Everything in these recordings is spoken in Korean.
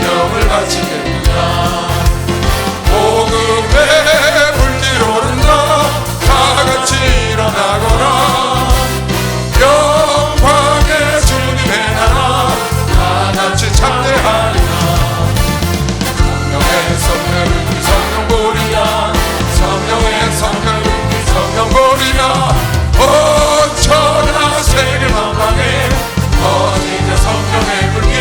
성령을 바치겠느냐. 복음의 불길 오른다 다 같이 일어나거라. 영광의 주님의 나라 다 같이 참대하리라. 성령의 성령을 성령 보리라. 성령의 성령을 성령 보리라. 천하 세계 만방에 퍼지자 성령의 불길.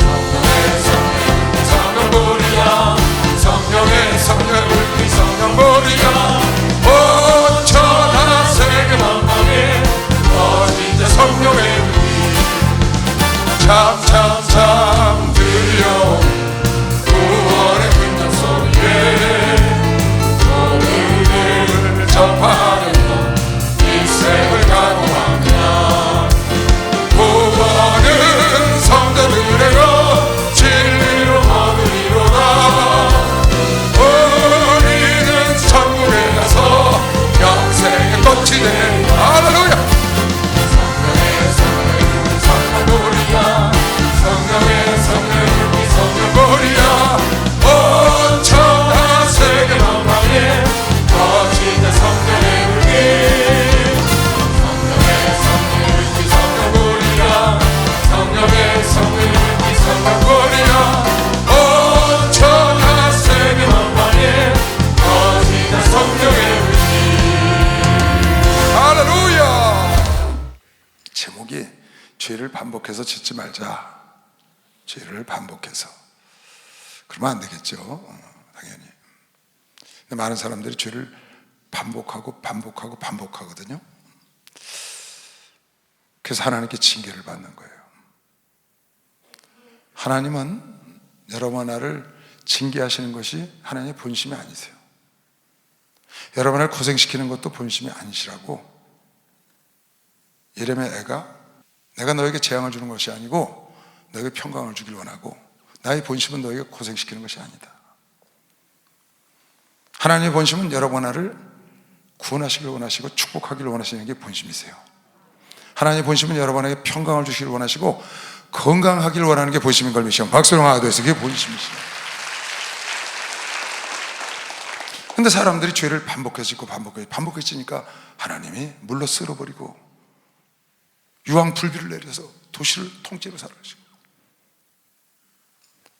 성령의 성령을 성령 보리라. 성령의 성령의 불길 성령 보리라. 천하 세계 만방에 퍼지자 성령의 불길. 참참참 들려 구원의 큰 소리에 복음을 전파하는 인생을 각오하며 구원은 성도들에게 진리로 얻으리로다. 우리는 천국에 가서 영생의 꽃이 되리라. 할렐루야. 성령의 성령을 성령 보리라. 성령의 성령을 성령 보리라. 온 천하 세계 만방에 퍼지는 성령의 불길. 성령의 성령을 성령 보리라. 온 천하 세계 만방에 퍼지는 성령의 불길. 할렐루야. 제목이 죄를 반복해서 짓지 말자. 죄를 반복해서. 그러면 안 되겠죠, 당연히. 근데 많은 사람들이 죄를 반복하거든요. 그래서 하나님께 징계를 받는 거예요. 하나님은 여러분 나를 징계하시는 것이 하나님의 본심이 아니세요. 여러분을 고생시키는 것도 본심이 아니시라고. 예레미야 애가 내가 너에게 재앙을 주는 것이 아니고 너에게 평강을 주길 원하고 나의 본심은 너에게 고생시키는 것이 아니다. 하나님의 본심은 여러분 나를 구원하시길 원하시고 축복하기를 원하시는 게 본심이세요. 하나님의 본심은 여러분에게 평강을 주시길 원하시고 건강하기를 원하는 게 본심인 걸 믿으시면 박수로 하도해서 그게 본심이시죠. 근데 사람들이 죄를 반복해지고 반복해지니까 하나님이 물러 쓸어버리고 유황불비를 내려서 도시를 통째로 사라지고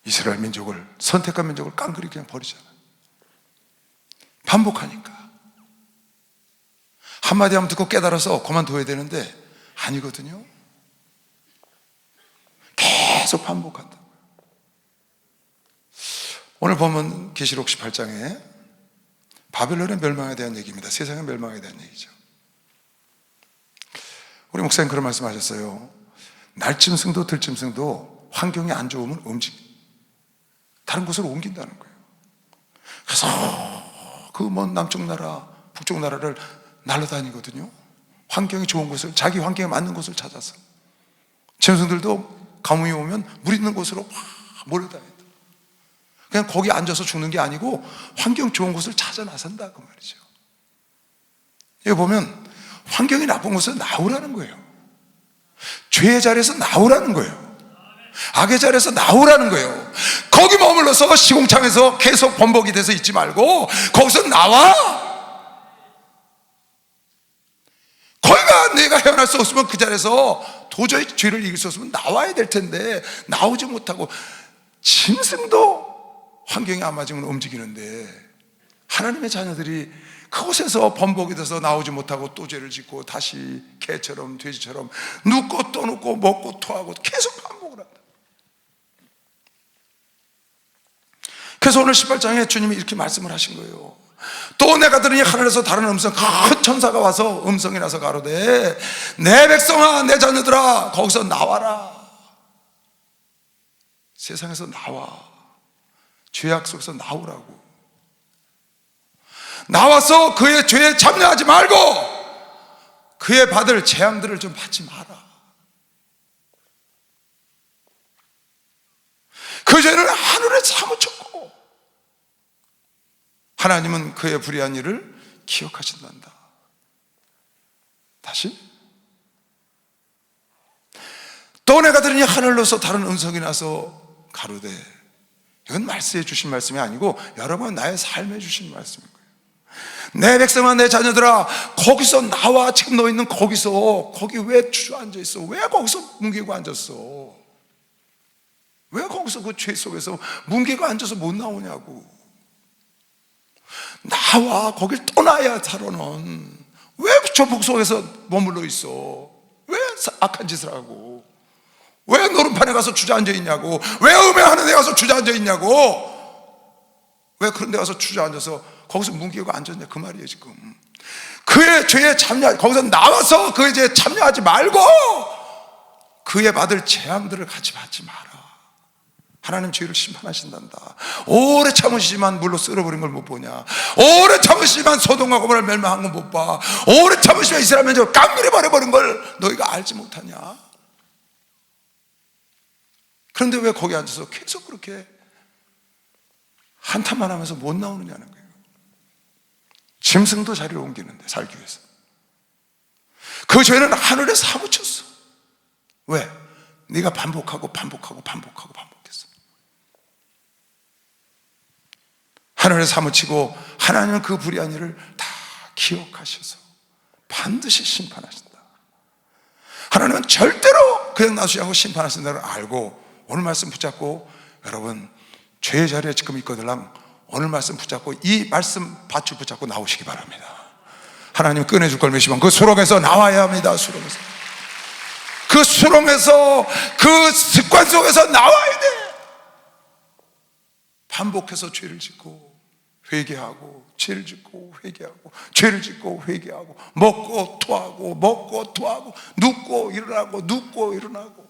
이스라엘 민족을, 선택한 민족을 깡그리 그냥 버리잖아요. 반복하니까 한마디 하면 듣고 깨달아서 그만둬야 되는데 아니거든요. 계속 반복한다. 오늘 보면 계시록 18장에 바벨론의 멸망에 대한 얘기입니다. 세상의 멸망에 대한 얘기죠. 우리 목사님 그런 말씀 하셨어요. 날짐승도 들짐승도 환경이 안 좋으면 다른 곳으로 옮긴다는 거예요. 그래서 그 먼 남쪽 나라, 북쪽 나라를 날아다니거든요. 환경이 좋은 곳을, 자기 환경에 맞는 곳을 찾아서. 짐승들도 가뭄이 오면 물 있는 곳으로 막 몰려다닌다. 그냥 거기 앉아서 죽는 게 아니고 환경 좋은 곳을 찾아 나선다 그 말이죠. 여기 보면 환경이 나쁜 곳에서 나오라는 거예요. 죄의 자리에서 나오라는 거예요. 악의 자리에서 나오라는 거예요. 거기 머물러서 시궁창에서 계속 번복이 돼서 있지 말고 거기서 나와. 거기가 내가 헤어날 수 없으면 그 자리에서 도저히 죄를 이길 수 없으면 나와야 될 텐데 나오지 못하고 짐승도 환경이 안 맞으면 움직이는데 하나님의 자녀들이 그곳에서 번복이 돼서 나오지 못하고 또 죄를 짓고 다시 개처럼 돼지처럼 눕고 또 눕고 먹고 토하고 계속 반복을 한다. 그래서 오늘 18장에 주님이 이렇게 말씀을 하신 거예요. 또 내가 들으니 하늘에서 다른 음성, 큰 천사가 와서 음성이 나서 가로되 내 백성아 내 자녀들아 거기서 나와라. 세상에서 나와. 죄악 속에서 나오라고. 나와서 그의 죄에 참여하지 말고 그의 받을 재앙들을 좀 받지 마라. 그 죄는 하늘에 사무쳤고 하나님은 그의 불의한 일을 기억하신단다. 다시 또 내가 들으니 하늘로서 다른 음성이 나서 가로되, 이건 말씀해 주신 말씀이 아니고 여러분 나의 삶에 주신 말씀인 거예요. 내 백성아, 내 자녀들아, 거기서 나와. 지금 너 있는 거기서, 거기 왜 주저앉아 있어? 왜 거기서 뭉개고 앉았어? 왜 거기서 그 죄 속에서 뭉개고 앉아서 못 나오냐고. 나와. 거길 떠나야 살아. 넌 왜 저 북속에서 머물러 있어? 왜 악한 짓을 하고? 왜 노름판에 가서 주저앉아 있냐고. 왜 음행하는 데 가서 주저앉아 있냐고. 왜 그런 데 가서 주저앉아서 거기서 뭉개고 앉았냐, 그 말이에요. 지금 그의 죄에 참여, 거기서 나와서 그의 죄에 참여하지 말고 그의 받을 재앙들을 같이 받지 마라. 하나님 죄를 심판하신단다. 오래 참으시지만 물로 쓸어버린 걸 못 보냐? 오래 참으시지만 소돔과 고모라를 멸망한 건 못 봐? 오래 참으시면 이스라엘 민족을 깡그리 버려버린 걸 너희가 알지 못하냐? 그런데 왜 거기 앉아서 계속 그렇게 한탄만 하면서 못 나오느냐는 거예요. 짐승도 자리를 옮기는데, 살기 위해서. 그 죄는 하늘에 사무쳤어. 왜? 네가 반복했어. 하늘에 사무치고 하나님은 그 불의한 일을 다 기억하셔서 반드시 심판하신다. 하나님은 절대로 그냥 놔두지 않고 심판하신다는 걸 알고, 오늘 말씀 붙잡고, 여러분 죄의 자리에 지금 있거들랑 오늘 말씀 붙잡고, 이 말씀 밧줄 붙잡고 나오시기 바랍니다. 하나님 꺼내줄 걸 믿으시면 그 수렁에서 나와야 합니다. 그 수렁에서, 그 습관 속에서 나와야 돼. 반복해서 죄를 짓고 회개하고, 죄를 짓고 회개하고, 죄를 짓고 회개하고, 먹고 토하고, 먹고 토하고, 눕고 일어나고, 눕고 일어나고.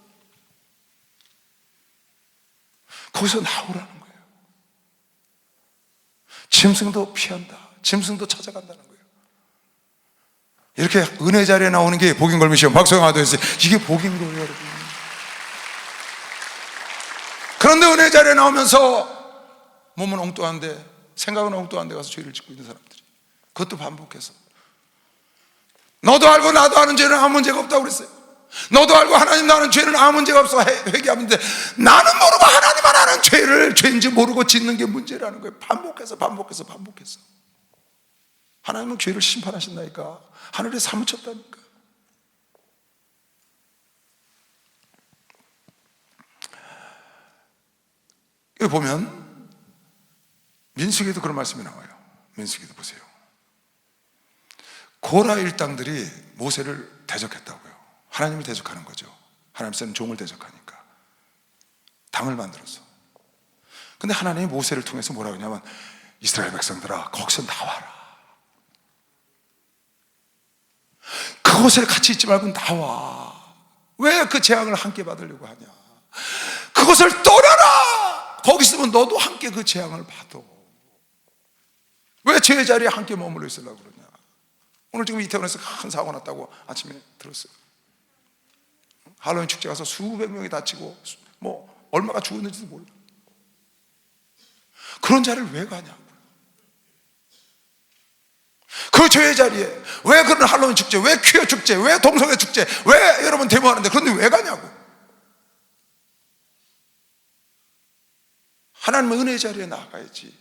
거기서 나오라는 거예요. 짐승도 피한다. 짐승도 찾아간다는 거예요. 이렇게 은혜 자리에 나오는 게 복인 걸 믿으시면 박수가 하도록. 이게 복인 거예요, 여러분. 그런데 은혜 자리에 나오면서 몸은 엉뚱한데, 생각은 엉뚱한데 가서 죄를 짓고 있는 사람들이, 그것도 반복해서. 너도 알고 나도 아는 죄는 아무 문제가 없다고 그랬어요. 너도 알고 하나님도 아는 죄는 아무 문제가 없어 회개하면 돼. 나는 모르고 하나님만 아는 죄를 죄인지 모르고 짓는 게 문제라는 거예요. 반복해서. 하나님은 죄를 심판하신다니까. 하늘에 사무쳤다니까. 여기 보면 민수기에도 그런 말씀이 나와요. 민수기도 보세요. 고라 일당들이 모세를 대적했다고요. 하나님을 대적하는 거죠. 하나님 쓰는 종을 대적하니까 당을 만들어서. 근데 하나님이 모세를 통해서 뭐라고 하냐면, 이스라엘 백성들아, 거기서 나와라. 그곳에 같이 있지 말고 나와. 왜 그 재앙을 함께 받으려고 하냐? 그곳을 떠나라. 거기 있으면 너도 함께 그 재앙을 받아. 왜 죄의 자리에 함께 머물러 있으려고 그러냐? 오늘 지금 이태원에서 큰 사고 났다고 아침에 들었어요. 할로윈 축제 가서 수백 명이 다치고 뭐 얼마가 죽었는지도 몰라. 그런 자리를 왜 가냐고요? 그 죄의 자리에 왜 그런 할로윈 축제, 왜 퀴어 축제, 왜 동성애 축제, 왜 여러분 데모하는데, 그런데 왜 가냐고? 하나님의 은혜의 자리에 나가야지.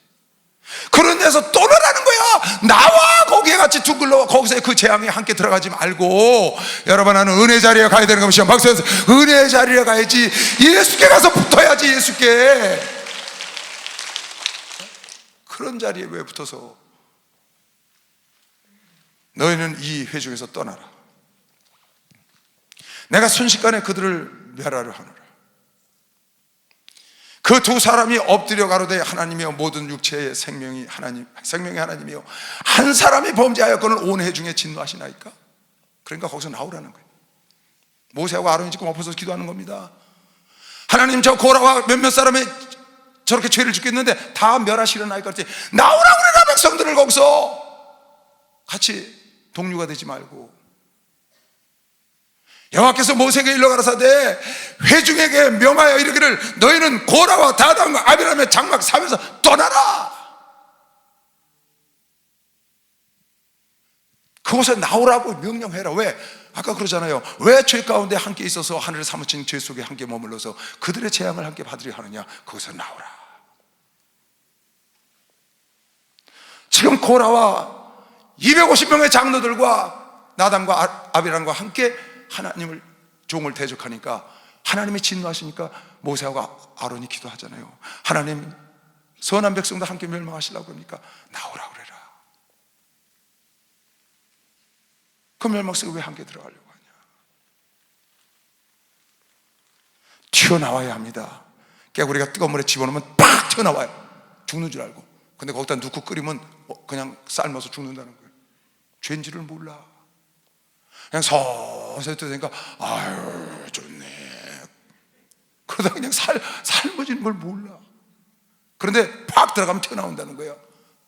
그런 데서 떠나라는 거야. 나와. 거기에 같이 둥글러. 거기서 그 재앙에 함께 들어가지 말고, 여러분, 나는 은혜 자리에 가야 되는 것이야. 박수해서 은혜 자리에 가야지. 예수께 가서 붙어야지. 예수께. 그런 자리에 왜 붙어서? 너희는 이 회중에서 떠나라. 내가 순식간에 그들을 멸하려 하노라. 그 두 사람이 엎드려 가로되, 하나님이여, 모든 육체의 생명이 하나님이여, 한 사람이 범죄하였거늘 온 회중에 진노하시나이까? 그러니까 거기서 나오라는 거예요. 모세하고 아론이 지금 엎어서 기도하는 겁니다. 하나님, 저 고라와 몇몇 사람이 저렇게 죄를 짓고 있는데 다 멸하시려나이까? 그랬더니 나오라고 그래라. 백성들을 거기서 같이 동료가 되지 말고. 여호와께서 모세에게 일러 가라사대, 회중에게 명하여 이르기를, 너희는 고라와 다단과 아비람의 장막 3에서 떠나라. 그곳에 나오라고 명령해라. 왜? 아까 그러잖아요. 왜 죄 가운데 함께 있어서 하늘을 사무친 죄 속에 함께 머물러서 그들의 재앙을 함께 받으려 하느냐? 거기서 나오라. 지금 고라와 250명의 장로들과 나단과 아비람과 함께 하나님을 종을 대적하니까 하나님이 진노하시니까 모세하고 아론이 기도하잖아요. 하나님, 선한 백성도 함께 멸망하시려고 그러니까 나오라 그래라. 그 멸망 속에 왜 함께 들어가려고 하냐? 튀어나와야 합니다. 깨구리가 뜨거운 물에 집어넣으면 팍 튀어나와요. 죽는 줄 알고. 근데 거기다 넣고 끓이면 그냥 삶아서 죽는다는 거예요. 죄인지를 몰라. 그냥 서서히 뜨니까 아유 좋네. 그러다 그냥 삶아지는 걸 몰라. 그런데 팍 들어가면 튀어나온다는 거예요.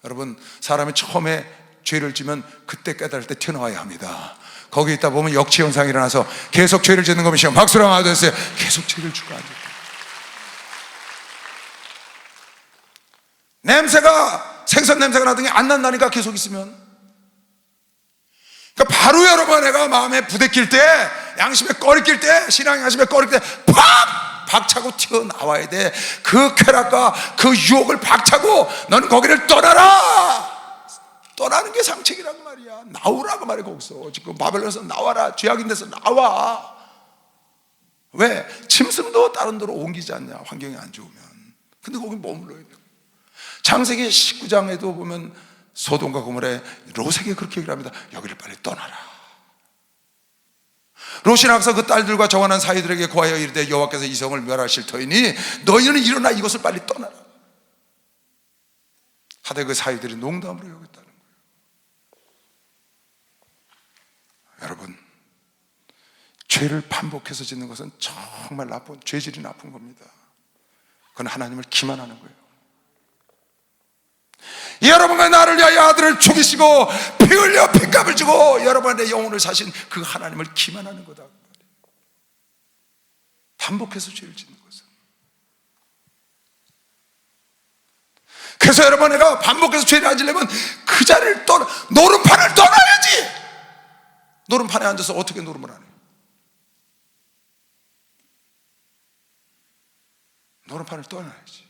여러분, 사람이 처음에 죄를 지면 그때 깨달을 때 튀어나와야 합니다. 거기 있다 보면 역치현상이 일어나서 계속 죄를 짓는 거면 시험 박수랑 하셨어요. 계속 죄를 짓고 앉아. 냄새가 생선 냄새가 나더니 안 난다니까 계속 있으면. 그러니까 바로 여러분, 내가 마음에 부대낄 때, 양심에 꺼리낄 때, 신앙의 양심에 꺼리낄 때 팍! 박차고 튀어나와야 돼. 그 쾌락과 그 유혹을 박차고 너는 거기를 떠나라. 떠나는 게 상책이라고 말이야. 나오라고 말해. 거기서 지금 바벨론에서 나와라. 죄악인 데서 나와. 왜? 짐승도 다른 데로 옮기지 않냐, 환경이 안 좋으면. 근데 거기 머물러야 돼. 창세기 19장에도 보면 소돔과 고모라에 롯에게 그렇게 얘기를 합니다. 여기를 빨리 떠나라. 롯이 나가서 그 딸들과 정한한 사이들에게 고하여 이르되 여호와께서 이 성을 멸하실 터이니 너희는 일어나 이것을 빨리 떠나라 하되 그 사이들이 농담으로 여겼다는 거예요. 여러분, 죄를 반복해서 짓는 것은 정말 나쁜, 죄질이 나쁜 겁니다. 그건 하나님을 기만하는 거예요. 여러분과 나를 위하여 아들을 죽이시고 피 흘려 핏값을 주고 여러분의 영혼을 사신 그 하나님을 기만하는 거다. 반복해서 죄를 짓는 것은. 그래서 여러분, 내가 반복해서 죄를 안 지려면 그 자리를 노름판을 떠나야지. 노름판에 앉아서 어떻게 노름을 안 해요? 노름판을 떠나야지.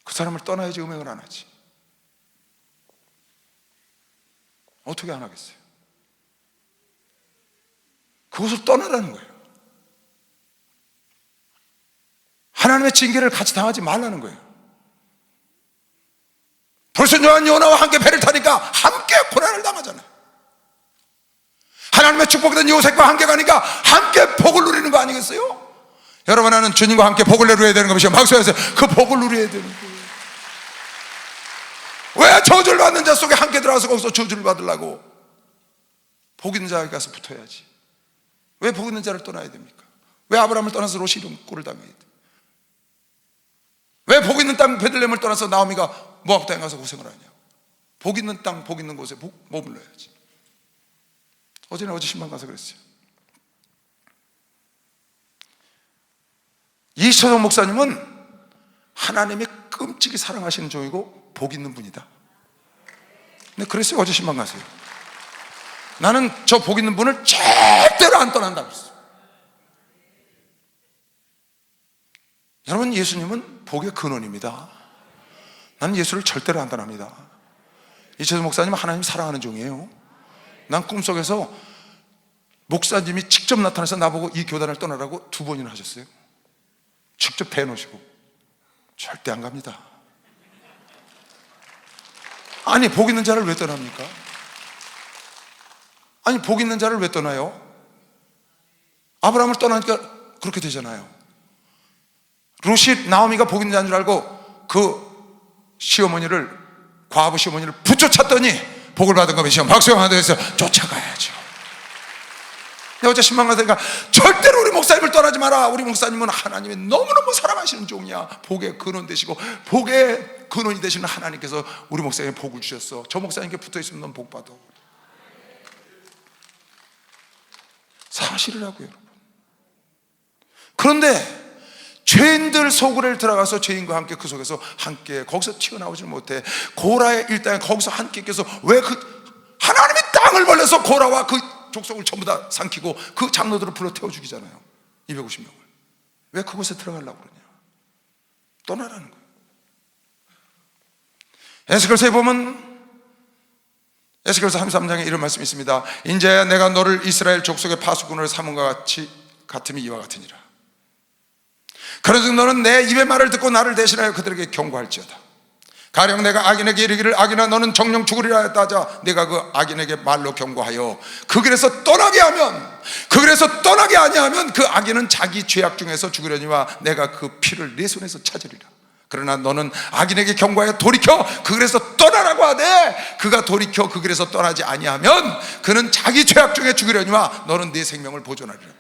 그 사람을 떠나야지 음행을 안 하지. 어떻게 안 하겠어요? 그것을 떠나라는 거예요. 하나님의 징계를 같이 당하지 말라는 거예요. 벌써 요나와 함께 배를 타니까 함께 고난을 당하잖아요. 하나님의 축복된 요셉과 함께 가니까 함께 복을 누리는 거 아니겠어요? 여러분, 나는 주님과 함께 복을 누려야 되는 것이요. 박수해서 그 복을 누려야 되는 거예요. 왜 저주를 받는 자 속에 함께 들어가서 거기서 저주를 받으려고? 복 있는 자에게 가서 붙어야지. 왜 복 있는 자를 떠나야 됩니까? 왜 아브라함을 떠나서 롯이 이런 꼴을 당해야 돼? 왜 복 있는 땅 베들레헴을 떠나서 나오미가 모압 땅에 가서 고생을 하냐? 복 있는 땅, 복 있는 곳에 머물러야지. 어제 신방 가서 그랬어요. 이철성 목사님은 하나님이 끔찍이 사랑하시는 종이고 복 있는 분이다. 근데 그랬어요. 어제 신방 가세요. 나는 저 복 있는 분을 절대로 안 떠난다고 그랬어요. 여러분, 예수님은 복의 근원입니다. 나는 예수를 절대로 안 떠납니다. 이철성 목사님은 하나님 사랑하는 종이에요. 난 꿈속에서 목사님이 직접 나타나서 나보고 이 교단을 떠나라고 2번이나 하셨어요. 직접 대놓으시고. 절대 안 갑니다. 아니, 복 있는 자를 왜 떠납니까? 아니, 복 있는 자를 왜 떠나요? 아브라함을 떠나니까 그렇게 되잖아요. 롯이 나오미가 복 있는 자인 줄 알고 그 시어머니를, 과부 시어머니를 붙여찼더니 복을 받은 거면 시험 박수영하다 해서 쫓아가야죠. 내가 어제 신방 가서 그러니까 절대로 우리 목사님을 떠나지 마라. 우리 목사님은 하나님이 너무너무 사랑하시는 종이야. 복의 근원 되시고 복의 근원이 되시는 하나님께서 우리 목사님에 복을 주셨어. 저 목사님께 붙어있으면 넌 복 받아. 사실이라고요, 여러분. 그런데 죄인들 속으로 들어가서 죄인과 함께 그 속에서 함께 거기서 튀어나오지 못해. 고라의 일당에 거기서 함께 껴서 왜 그 하나님이 땅을 벌려서 고라와 그 족속을 전부 다 삼키고 그 장로들을 불러 태워 죽이잖아요. 250명을. 왜 그곳에 들어가려고 그러냐? 떠나라는 거예요. 에스겔서에 보면 에스겔서 33장에 이런 말씀이 있습니다. 인자야 내가 너를 이스라엘 족속의 파수꾼으로 삼은 것 같음이 이와 같으니라. 그런즉 너는 내 입의 말을 듣고 나를 대신하여 그들에게 경고할지어다. 가령 내가 악인에게 이르기를 악인아 너는 정령 죽으리라 하였다 하자 내가 그 악인에게 말로 경고하여 그 길에서 떠나게 아니하면 그 악인은 자기 죄악 중에서 죽으려니와 내가 그 피를 내 손에서 찾으리라. 그러나 너는 악인에게 경고하여 돌이켜 그 길에서 떠나라고 하되 그가 돌이켜 그 길에서 떠나지 아니하면 그는 자기 죄악 중에 죽으려니와 너는 네 생명을 보존하리라.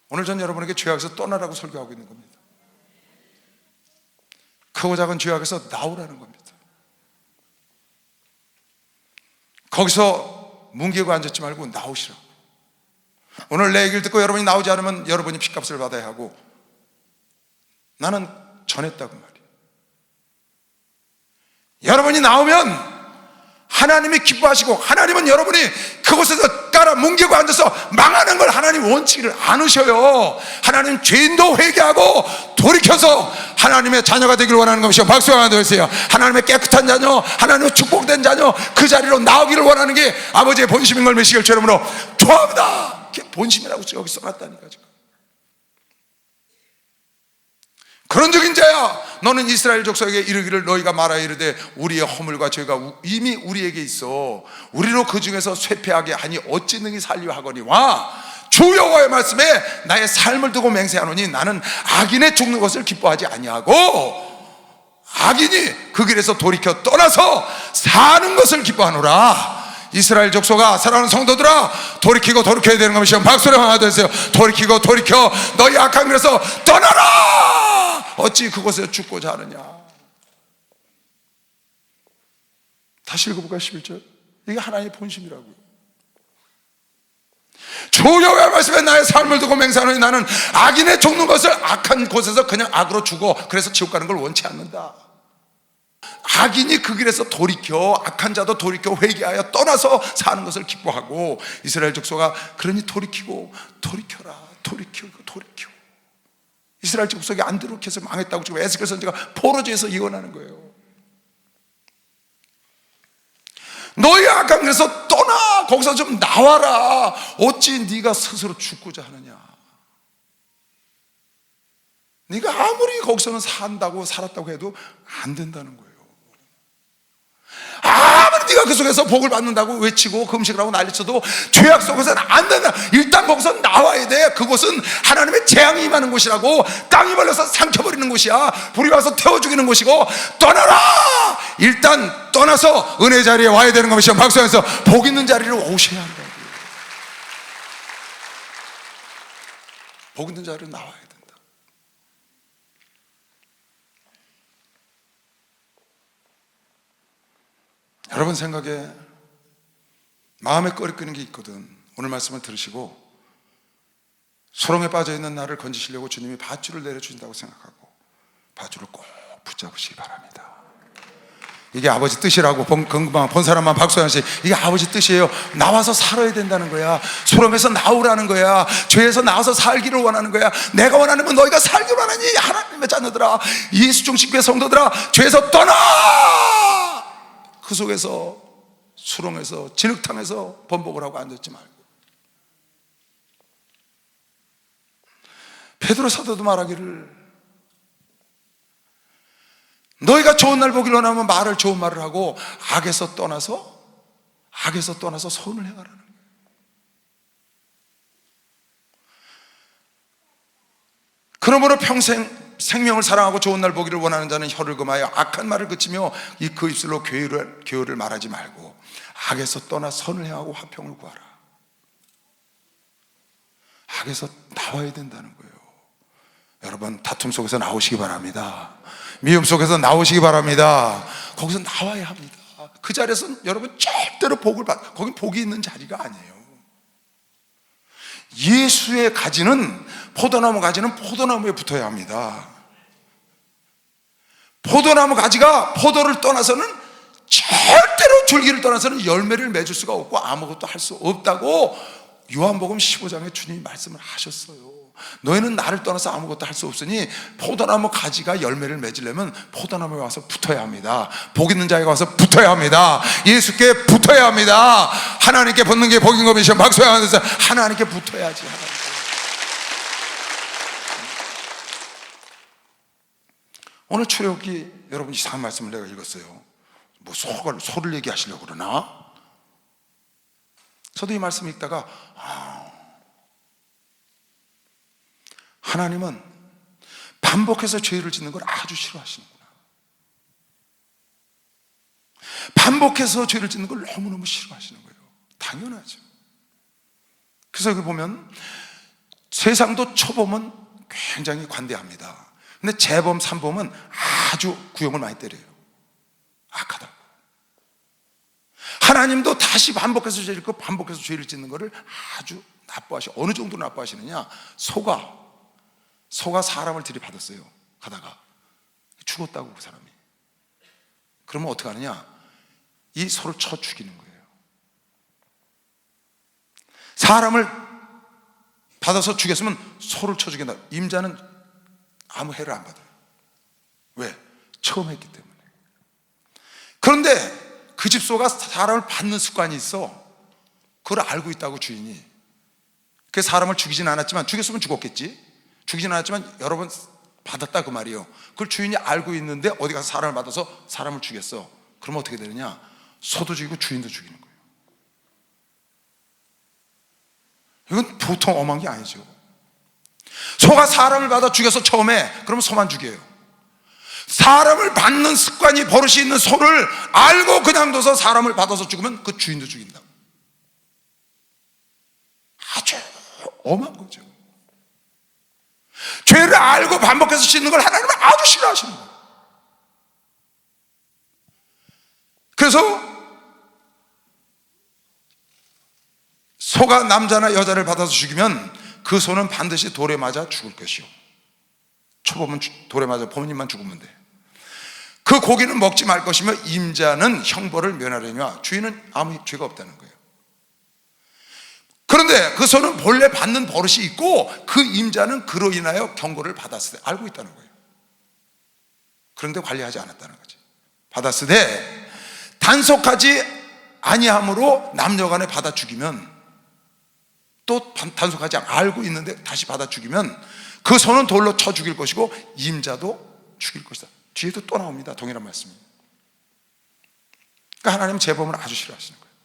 오늘 전 여러분에게 죄악에서 떠나라고 설교하고 있는 겁니다. 크고 작은 죄악에서 나오라는 겁니다. 거기서 뭉개고 앉았지 말고 나오시라고. 오늘 내 얘기를 듣고 여러분이 나오지 않으면 여러분이 핏값을 받아야 하고 나는 전했다고 말이에요. 여러분이 나오면 하나님이 기뻐하시고 하나님은 여러분이 그곳에서 깔아 뭉개고 앉아서 망하는 걸 하나님 원치를 않으셔요. 하나님 죄인도 회개하고 돌이켜서 하나님의 자녀가 되기를 원하는 것이요. 박수 하나 더 해주세요. 하나님의 깨끗한 자녀, 하나님의 축복된 자녀 그 자리로 나오기를 원하는 게 아버지의 본심인 걸 믿으시길 주 여러분으로 좋아합니다. 그게 본심이라고 여기 써놨다니까 지금. 그런즉 인자야 너는 이스라엘 족속에게 이르기를 너희가 말하여 이르되 우리의 허물과 죄가 이미 우리에게 있어 우리로 그 중에서 쇠폐하게 하니 어찌 능히 살려 하거니와 주 여호와의 말씀에 나의 삶을 두고 맹세하노니 나는 악인의 죽는 것을 기뻐하지 아니하고 악인이 그 길에서 돌이켜 떠나서 사는 것을 기뻐하노라. 이스라엘 족속아 사랑하는 성도들아 돌이키고 돌이켜야 되는 것이요. 박수를 하나 더 해주세요. 돌이키고 돌이켜 너희 악한 길에서 떠나라. 어찌 그곳에 죽고자 하느냐. 다시 읽어볼까요? 11절. 이게 하나님의 본심이라고요. 주 여호와의 말씀에 나의 삶을 두고 맹세하노니 나는 악인의 죽는 것을 악한 곳에서 그냥 악으로 죽어 그래서 지옥 가는 걸 원치 않는다. 악인이 그 길에서 돌이켜 악한 자도 돌이켜 회개하여 떠나서 사는 것을 기뻐하고 이스라엘 족속아 그러니 돌이키고 돌이켜라. 돌이키고 돌이켜. 이스라엘 족속이 안 돌이켜서 망했다고 지금 에스겔 선지자가 포로지에서 예언하는 거예요. 너희 악한 길에서 떠나. 거기서 좀 나와라. 어찌 네가 스스로 죽고자 하느냐. 네가 아무리 거기서는 산다고 살았다고 해도 안 된다는 거예요. 아무리 네가 그 속에서 복을 받는다고 외치고 금식을 하고 난리쳐도 죄악 속에서는 안 된다. 일단 거기서 나와야 돼. 그곳은 하나님의 재앙이 임하는 곳이라고. 땅이 벌려서 삼켜버리는 곳이야. 불이 와서 태워 죽이는 곳이고 떠나라. 일단 떠나서 은혜 자리에 와야 되는 것이요. 박수하면서 복 있는 자리로 오셔야 한다고. 복 있는 자리로 나와야 된다. 여러분 생각에 마음에 꺼리끄는 게 있거든. 오늘 말씀을 들으시고 소롱에 빠져있는 나를 건지시려고 주님이 밧줄을 내려주신다고 생각하고 밧줄을 꼭 붙잡으시기 바랍니다. 이게 아버지 뜻이라고 본 사람만 박수 한씩. 이게 아버지 뜻이에요. 나와서 살아야 된다는 거야. 소롱에서 나오라는 거야. 죄에서 나와서 살기를 원하는 거야. 내가 원하는 건 너희가 살기를 원하니 하나님의 자녀들아, 예수 중심교회 성도들아, 죄에서 떠나. 그 속에서 수렁에서 진흙탕에서 번복을 하고 앉았지 말고. 베드로 사도도 말하기를 너희가 좋은 날 보기를 원하면 말을 좋은 말을 하고 악에서 떠나서 선을 행하라는 거예요. 그러므로 평생 생명을 사랑하고 좋은 날 보기를 원하는 자는 혀를 금하여 악한 말을 그치며 그 입술로 교훈을 말하지 말고 악에서 떠나 선을 행하고 화평을 구하라. 악에서 나와야 된다는 거예요. 여러분 다툼 속에서 나오시기 바랍니다. 미움 속에서 나오시기 바랍니다. 거기서 나와야 합니다. 그 자리에서는 여러분 절대로 거긴 복이 있는 자리가 아니에요. 예수의 가지는, 포도나무 가지는 포도나무에 붙어야 합니다. 포도나무 가지가 포도를 떠나서는 절대로 줄기를 떠나서는 열매를 맺을 수가 없고 아무것도 할 수 없다고 요한복음 15장에 주님이 말씀을 하셨어요. 너희는 나를 떠나서 아무것도 할 수 없으니 포도나무 가지가 열매를 맺으려면 포도나무에 와서 붙어야 합니다. 복 있는 자에게 와서 붙어야 합니다. 예수께 붙어야 합니다. 하나님께 붙는 게 복인 것이며 박수야 하면서 하나님께 붙어야지. 오늘 출애굽기 여러분 이상한 말씀을 내가 읽었어요. 뭐 소를 얘기하시려고 그러나? 저도 이 말씀 읽다가 하나님은 반복해서 죄를 짓는 걸 아주 싫어하시는구나. 반복해서 죄를 짓는 걸 너무너무 싫어하시는 거예요. 당연하죠. 그래서 여기 보면 세상도 초범은 굉장히 관대합니다. 근데 재범, 삼범은 아주 구형을 많이 때려요. 악하다고. 하나님도 다시 반복해서 죄를 짓고 반복해서 죄를 짓는 것을 아주 나빠하셔. 어느 정도 나빠하시느냐? 소가 사람을 들이받았어요. 가다가 죽었다고 그 사람이. 그러면 어떻게 하느냐? 이 소를 쳐 죽이는 거예요. 사람을 받아서 죽였으면 소를 쳐 죽인다. 임자는 아무 해를 안 받아요. 왜? 처음 했기 때문에. 그런데 그 집 소가 사람을 받는 습관이 있어. 그걸 알고 있다고 주인이. 그 사람을 죽이진 않았지만, 죽였으면 죽었겠지. 죽이진 않았지만 여러 번 받았다 그 말이에요. 그걸 주인이 알고 있는데 어디 가서 사람을 받아서 사람을 죽였어. 그러면 어떻게 되느냐? 소도 죽이고 주인도 죽이는 거예요. 이건 보통 엄한 게 아니죠. 소가 사람을 받아 죽여서 처음에, 그러면 소만 죽여요. 사람을 받는 습관이 버릇이 있는 소를 알고 그냥 둬서 사람을 받아서 죽으면 그 주인도 죽인다. 아주 엄한 거죠. 죄를 알고 반복해서 짓는 걸 하나님은 아주 싫어하시는 거예요. 그래서 소가 남자나 여자를 받아서 죽이면 그 소는 반드시 돌에 맞아 죽을 것이요. 초범은 돌에 맞아 범인만 죽으면 돼. 그 고기는 먹지 말 것이며 임자는 형벌을 면하려니와 주인은 아무 죄가 없다는 거예요. 그런데 그 소는 본래 받는 버릇이 있고 그 임자는 그로 인하여 경고를 받았을 때 알고 있다는 거예요. 그런데 관리하지 않았다는 거지. 받았을 때 단속하지 아니함으로 남녀간에 받아 죽이면, 또 단속하지 알고 있는데 다시 받아 죽이면 그 소는 돌로 쳐 죽일 것이고 임자도 죽일 것이다. 뒤에도 또 나옵니다. 동일한 말씀이. 그러니까 하나님은 재범을 아주 싫어하시는 거예요.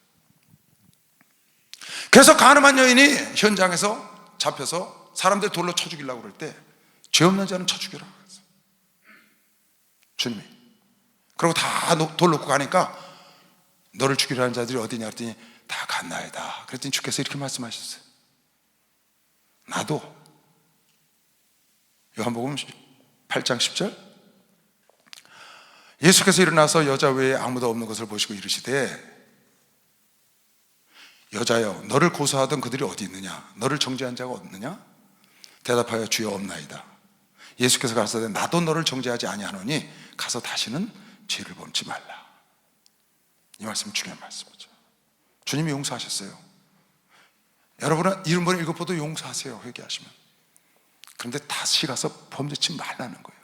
그래서 가늠한 여인이 현장에서 잡혀서 사람들 돌로 쳐 죽이려고 그럴 때 죄 없는 자는 쳐 죽여라 그랬어요. 주님이. 그리고 다 돌 놓고 가니까 너를 죽이려는 자들이 어디냐 그랬더니 다 갔나이다. 그랬더니 주께서 이렇게 말씀하셨어요. 나도 요한복음 8장 10절 예수께서 일어나서 여자 외에 아무도 없는 것을 보시고 이르시되 여자여 너를 고소하던 그들이 어디 있느냐? 너를 정죄한 자가 없느냐? 대답하여 주여 없나이다. 예수께서 가라사대 나도 너를 정죄하지 아니하노니 가서 다시는 죄를 범치 말라. 이 말씀은 중요한 말씀이죠. 주님이 용서하셨어요. 여러분은 70번 7번도 용서하세요. 회개하시면. 그런데 다시 가서 범죄치 말라는 거예요.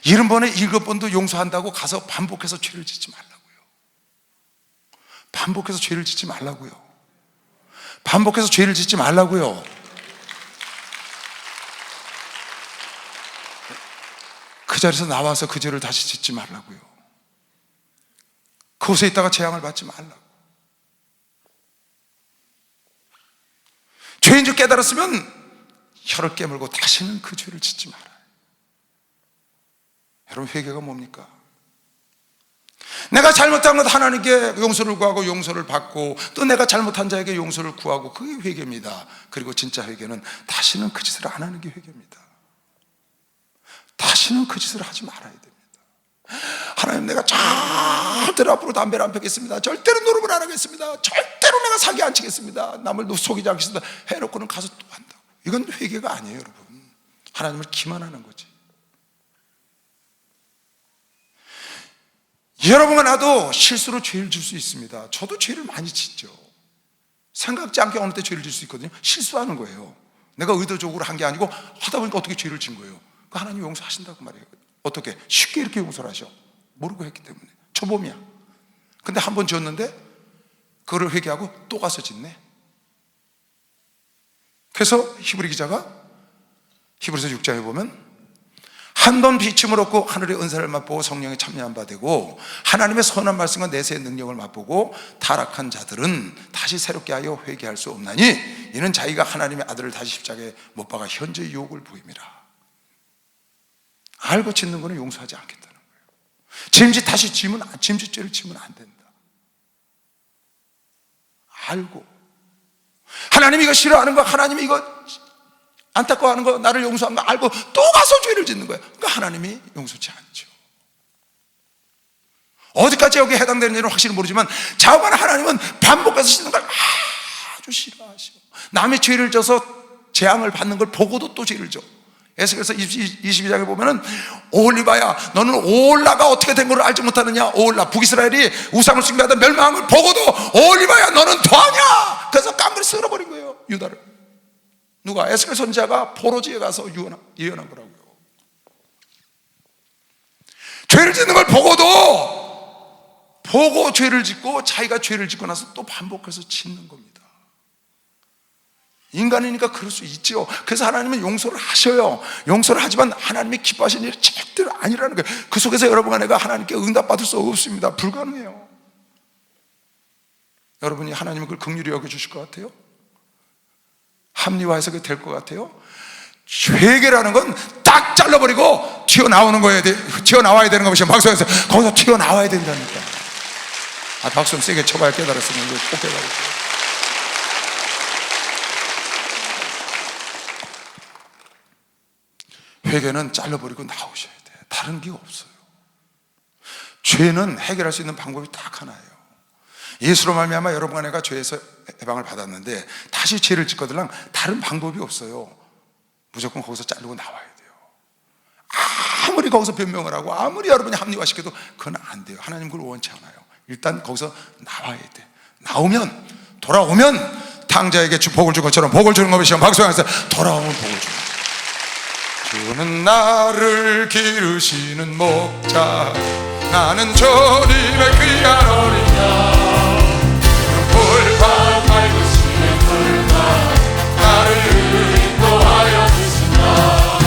70번에 7번도 용서한다고 가서 반복해서 죄를 짓지 말라고요. 반복해서 죄를 짓지 말라고요. 반복해서 죄를 짓지 말라고요. 그 자리에서 나와서 그 죄를 다시 짓지 말라고요. 그곳에 있다가 재앙을 받지 말라고. 죄인 줄 깨달았으면 혀를 깨물고 다시는 그 죄를 짓지 말아요. 여러분, 회개가 뭡니까? 내가 잘못한 것 하나님께 용서를 구하고 용서를 받고 또 내가 잘못한 자에게 용서를 구하고, 그게 회개입니다. 그리고 진짜 회개는 다시는 그 짓을 안 하는 게 회개입니다. 다시는 그 짓을 하지 말아야 됩니다. 하나님, 내가 절대로 앞으로 담배를 안 피우겠습니다. 절대로 노름을 안 하겠습니다. 절대로 내가 사기 안 치겠습니다. 남을 속이지 않겠습니다. 해놓고는 가서 또 한다고. 이건 회개가 아니에요, 여러분. 하나님을 기만하는 거지. 여러분과 나도 실수로 죄를 질 수 있습니다. 저도 죄를 많이 짓죠. 생각지 않게 어느 때 죄를 질 수 있거든요. 실수하는 거예요. 내가 의도적으로 한 게 아니고 하다 보니까 어떻게 죄를 진 거예요. 그 하나님 용서하신다고 말해요. 어떻게? 쉽게 이렇게 용서를 하셔. 모르고 했기 때문에. 초범이야. 근데 한 번 지었는데 그거를 회개하고 또 가서 짓네. 그래서 히브리 기자가 히브리서 6장에 보면 한 번 비침을 얻고 하늘의 은사를 맛보고 성령에 참여한 바 되고 하나님의 선한 말씀과 내세의 능력을 맛보고 타락한 자들은 다시 새롭게 하여 회개할 수 없나니 이는 자기가 하나님의 아들을 다시 십자가에 못 박아 현재의 유혹을 보임이라. 알고 짓는 거는 용서하지 않겠다는 거예요. 짐짓죄를 지면 안 된다. 알고 하나님이 이거 싫어하는 거, 하나님이 이거 안타까워하는 거, 나를 용서한 거 알고 또 가서 죄를 짓는 거예요. 그러니까 하나님이 용서치 않죠. 어디까지 여기에 해당되는지는 확실히 모르지만 자오만 하나님은 반복해서 짓는 걸 아주 싫어하셔. 남의 죄를 져서 재앙을 받는 걸 보고도 또 죄를 져. 에스겔서 22장에 보면은 오홀리바야, 너는 오홀라가 어떻게 된 걸 알지 못하느냐. 오홀라, 북이스라엘이 우상을 숭배하다 멸망한 걸 보고도 오홀리바야 너는 더하냐. 그래서 깡그리 쓸어버린 거예요, 유다를. 누가? 에스겔 선지자가 포로지에 가서 예언한 거라고요. 죄를 짓는 걸 보고 죄를 짓고 자기가 죄를 짓고 나서 또 반복해서 짓는 겁니다. 인간이니까 그럴 수 있죠. 그래서 하나님은 용서를 하셔요. 용서를 하지만 하나님이 기뻐하시는 일이 절대로 아니라는 거예요. 그 속에서 여러분과 내가 하나님께 응답받을 수 없습니다. 불가능해요. 여러분이 하나님은 그걸 긍휼히 여겨주실 것 같아요? 합리화해서 그게 될 것 같아요? 회개라는 건 딱 잘라버리고 튀어나오는 거예요. 튀어나와야 되는 것이죠. 박수에서 거기서 튀어나와야 된다니까. 박수 좀 세게 쳐봐야 깨달았으면 꼭 깨달았어요. 회개는 잘라버리고 나오셔야 돼. 다른 게 없어요. 죄는 해결할 수 있는 방법이 딱 하나예요. 예수로 말미암아 여러분과 내가 죄에서 해방을 받았는데 다시 죄를 짓거들랑 다른 방법이 없어요. 무조건 거기서 자르고 나와야 돼요. 아무리 거기서 변명을 하고 아무리 여러분이 합리화시켜도 그건 안 돼요. 하나님 그걸 원치 않아요. 일단 거기서 나와야 돼. 돌아오면 탕자에게 복을 준 것처럼 복을 주는 것이요. 박수하면서 돌아오면 복을 주는 거예요. 주는 나를 기르시는 목자, 나는 주님의 귀한 어린 양. 불판 맑으시는 불판 나를 인도하여 주신다.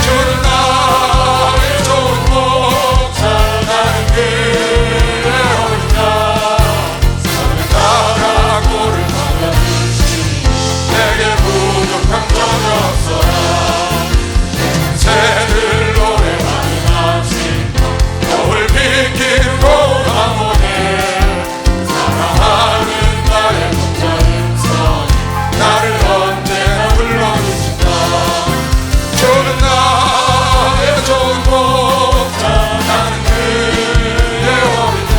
주는 나의 좋은 목자, 나는 그의 어린 양. 서는 나라 꼴을 먹여주시니 내게 부족한 건 없어라. 새들 노래하는 아침 겨울 비키는 고운 모델 사랑하는 나의 목자는 선 나를 언제나 불러주신다. 주는 나의 좋은 목자, 나는 그의 어린 양.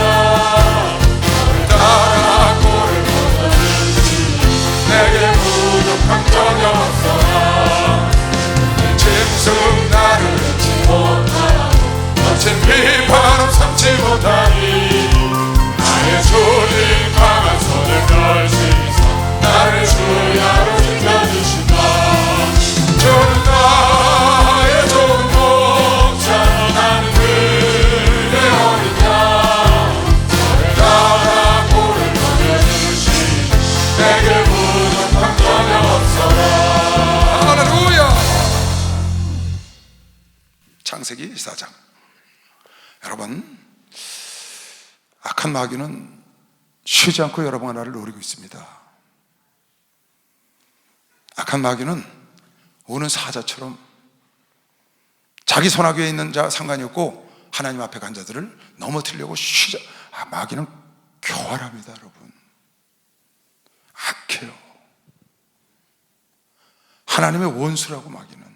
너를 따라 꼴을 먹여주시니 내게 부족한 전혀 없어라. 짐승 나를 얻지 못하라고 거친 비판은 삼지 못하니 나의 주님 강한 손을 걸치사 나를 주야로 지켜주신다. 주는 나의 좋은 목자, 나는 그의 어린 양. 저를 따라 꼴을 먹여주시니 내게 부족한 전혀 없어라. 할렐루야. 창세기 4장. 여러분, 악한 마귀는 쉬지 않고 여러분과 나를 노리고 있습니다. 악한 마귀는 우는 사자처럼 자기 손아귀에 있는 자 상관이 없고 하나님 앞에 간 자들을 넘어뜨리려고 마귀는 교활합니다. 여러분, 악해요. 하나님의 원수라고 마귀는.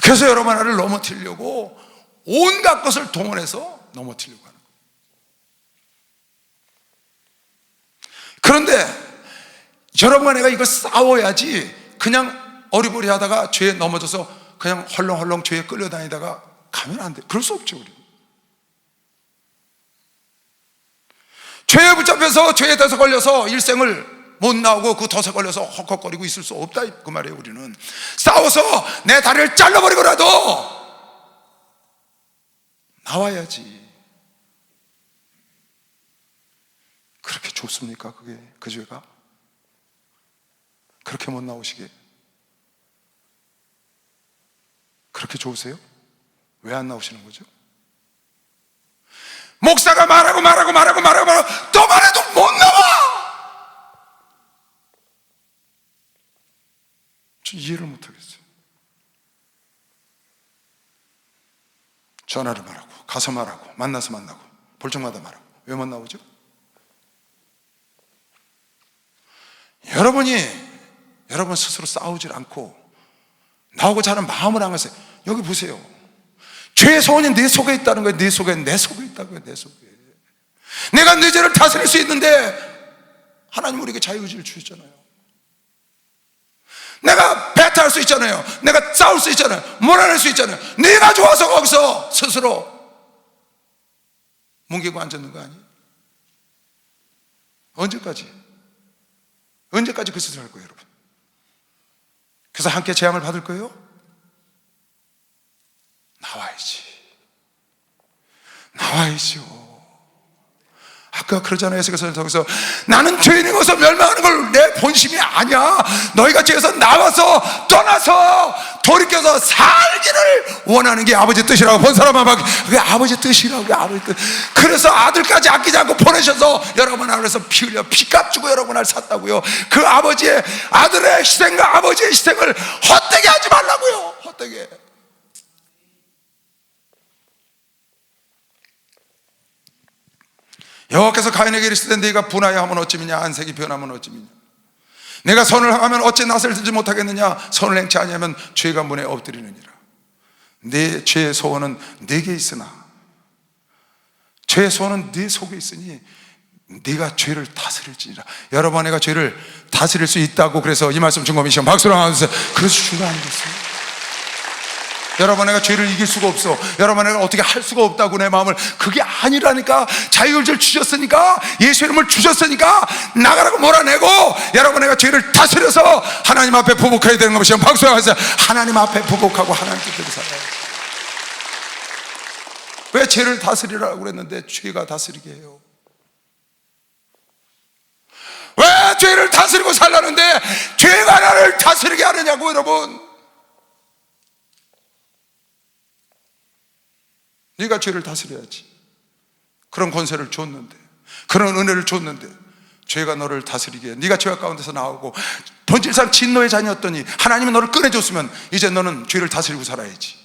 그래서 여러분 나를 넘어뜨리려고 온갖 것을 동원해서 넘어뜨리려고 하는 거예요. 그런데 여러분과 내가 이걸 싸워야지 그냥 어리버리하다가 죄에 넘어져서 그냥 헐렁헐렁 죄에 끌려다니다가 가면 안 돼. 그럴 수 없죠. 우리 죄에 붙잡혀서 죄에 덫에 걸려서 일생을 못 나오고 그 덫에 걸려서 헉헉거리고 있을 수 없다 그 말이에요. 우리는 싸워서 내 다리를 잘라버리고라도 나와야지. 그렇게 좋습니까? 그게 그 죄가? 그렇게 못 나오시게 그렇게 좋으세요? 왜 안 나오시는 거죠? 목사가 말하고 또 말해도 못 나와. 저 이해를 못 하겠어요. 전화를 말하고 가서 말하고 만나서 만나고 볼 적마다 말하고 왜 못 나오죠? 여러분 스스로 싸우질 않고 나오고자 하는 마음을 안 가세요. 여기 보세요. 죄의 소원이 내 속에 있다는 거예요. 내 속에 있다고요. 내 속에. 내가 내 죄를 다스릴 수 있는데 하나님 우리에게 자유의지를 주셨잖아요. 내가 배탈할 수 있잖아요. 내가 싸울 수 있잖아요. 몰아낼 수 있잖아요. 내가 좋아서 거기서 스스로 뭉개고 앉았는 거 아니에요? 언제까지 그 짓을 할 거예요, 여러분? 그래서 함께 재앙을 받을 거예요? 나와야지요. 아까 그러잖아요. 그래서 나는 죄인인 것을 멸망하는 걸 내 본심이 아니야. 너희가 죄에서 나와서 떠나서 돌이켜서 살기를 원하는 게 아버지 뜻이라고. 본 사람만 막 그게 아버지 뜻이라고. 아버지 뜻. 그래서 아들까지 아끼지 않고 보내셔서 여러분 앞에서 피 흘려 피값 주고 여러분을 샀다고요. 그 아버지의 아들의 희생과 아버지의 희생을 헛되게 하지 말라고요. 헛되게. 여호와께서 가인에게 이르시되 네가 분하여 하면 어찌미냐 안색이 변하면 어찌미냐. 내가 선을 행하면 어찌 낯을 들지 못하겠느냐. 선을 행치 아니하면 죄가 문에 엎드리느니라. 내 죄의 소원은 내게 있으나 죄의 소원은 네 속에 있으니 네가 죄를 다스릴지니라. 여러분 내가 죄를 다스릴 수 있다고 그래서 이 말씀 증거하시면 박수를 하면서 그래서 주가 아니겠어요? 여러분 내가 죄를 이길 수가 없어. 여러분 내가 어떻게 할 수가 없다고 내 마음을. 그게 아니라니까. 자유의지를 주셨으니까, 예수의 이름을 주셨으니까 나가라고 몰아내고 여러분 내가 죄를 다스려서 하나님 앞에 부복해야 되는 것이요. 박수하면서 하나님 앞에 부복하고 하나님 뜻대로 살아야지. 왜 죄를 다스리라고 그랬는데 죄가 다스리게 해요? 왜 죄를 다스리고 살라는데 죄가 나를 다스리게 하느냐고. 여러분 네가 죄를 다스려야지. 그런 권세를 줬는데, 그런 은혜를 줬는데 죄가 너를 다스리게 해. 네가 죄악 가운데서 나오고 본질상 진노의 자녀였더니 하나님이 너를 꺼내줬으면 이제 너는 죄를 다스리고 살아야지.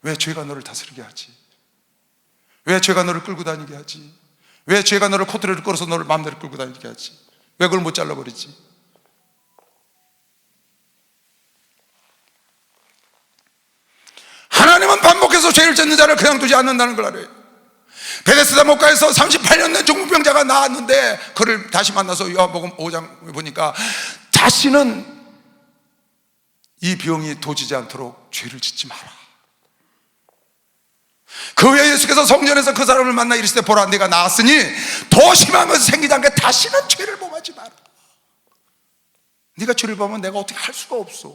왜 죄가 너를 다스리게 하지? 왜 죄가 너를 끌고 다니게 하지? 왜 죄가 너를 코트레를 끌어서 너를 마음대로 끌고 다니게 하지? 왜 그걸 못 잘라버리지? 하나님은 반복해서 죄를 짓는 자를 그냥 두지 않는다는 걸 알아요. 베데스다 목가에서 38년 된 중풍병자가 나왔는데 그를 다시 만나서 요한복음 5장 보니까 다시는 이 병이 도지지 않도록 죄를 짓지 마라. 그 후에 예수께서 성전에서 그 사람을 만나 이르시되 보라 네가 나았으니 더 심한 것이 생기지 않게 다시는 죄를 범하지 마라. 네가 죄를 범하면 내가 어떻게 할 수가 없어.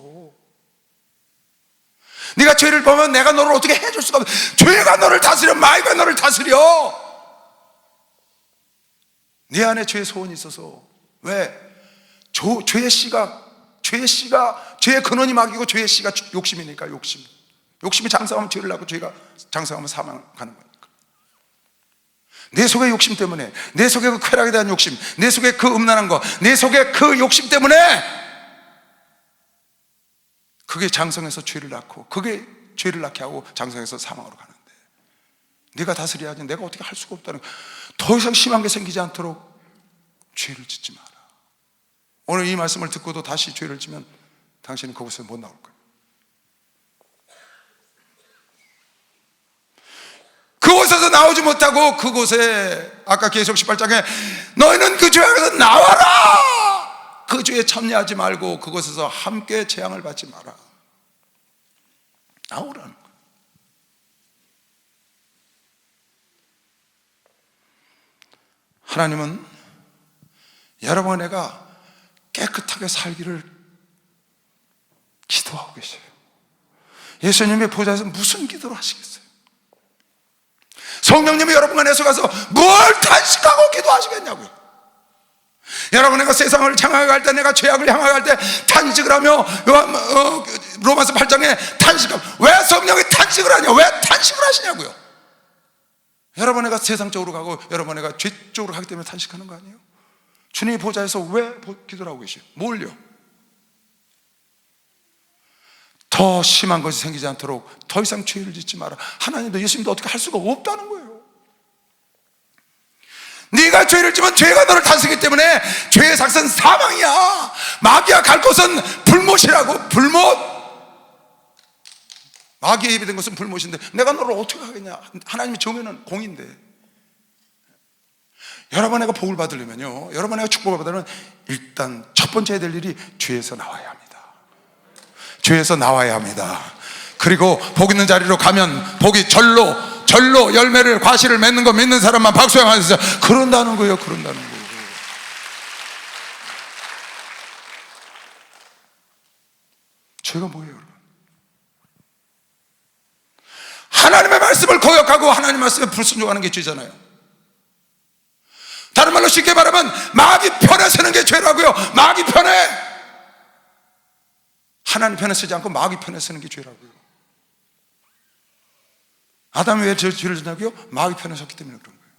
네가 죄를 범하면 내가 너를 어떻게 해줄 수가 없어. 죄가 너를 다스려. 마귀가 너를 다스려. 네 안에 죄의 소원이 있어서. 왜? 죄의 씨가 죄의 근원이 마귀고 죄의 씨가 욕심이니까. 욕심이 장사하면 죄를 낳고 죄가 장사하면 사망하는 거니까. 내 속의 욕심 때문에, 내 속의 그 쾌락에 대한 욕심, 내 속의 그 음란한 거, 내 속의 그 욕심 때문에 그게 장성해서 죄를 낳고, 그게 죄를 낳게 하고 장성해서 사망으로 가는데 네가 다스려야지. 내가 어떻게 할 수가 없다는 거야. 더 이상 심한 게 생기지 않도록 죄를 짓지 마라. 오늘 이 말씀을 듣고도 다시 죄를 지면 당신은 그곳에 못 나올 거예요. 그곳에서 나오지 못하고 그곳에 아까 계속 18장에 너희는 그 죄악에서 나와라. 그 죄에 참여하지 말고 그곳에서 함께 재앙을 받지 마라. 나오라는 거예요. 하나님은 여러분과 내가 깨끗하게 살기를 기도하고 계셔요. 예수님의 보좌에서 무슨 기도를 하시겠어요? 성령님이 여러분과 내서 가서 뭘 탄식하고 기도하시겠냐고요. 여러분, 내가 세상을 향하여 갈 때, 내가 죄악을 향하여 갈 때 탄식을 하며 로마서 8장에 탄식하고, 왜 성령이 탄식을 하냐? 왜 탄식을 하시냐고요. 여러분, 내가 세상적으로 가고 여러분, 내가 죄 쪽으로 가기 때문에 탄식하는 거 아니에요? 주님의 보좌에서 왜 기도를 하고 계세요? 뭘요? 더 심한 것이 생기지 않도록 더 이상 죄를 짓지 마라. 하나님도 예수님도 어떻게 할 수가 없다는 거예요. 네가 죄를 지면 죄가 너를 탄식하기 때문에 죄의 삭은 사망이야. 마귀가 갈 곳은 불못이라고. 불못. 마귀에 예비된 것은 불못인데 내가 너를 어떻게 하겠냐. 하나님이 정해놓은 공인데. 여러분, 내가 복을 받으려면요, 여러분, 내가 축복을 받으려면 일단 첫 번째 해야 될 일이 죄에서 나와야 합니다. 죄에서 나와야 합니다. 그리고 복 있는 자리로 가면 복이 절로 열매를, 과실을 맺는 거 믿는 사람만 박수양하면서 그런다는 거예요. 그런다는 거예요. 죄가 뭐예요, 여러분? 하나님의 말씀을 거역하고 하나님의 말씀에 불순종하는 게 죄잖아요. 다른 말로 쉽게 말하면 마귀 편에 서는 게 죄라고요. 마귀 편에. 하나님 편에 서지 않고 마귀 편에 서는 게 죄라고요. 아담이 왜 죄를 짓냐고요? 마귀 편에 섰기 때문에 그런 거예요.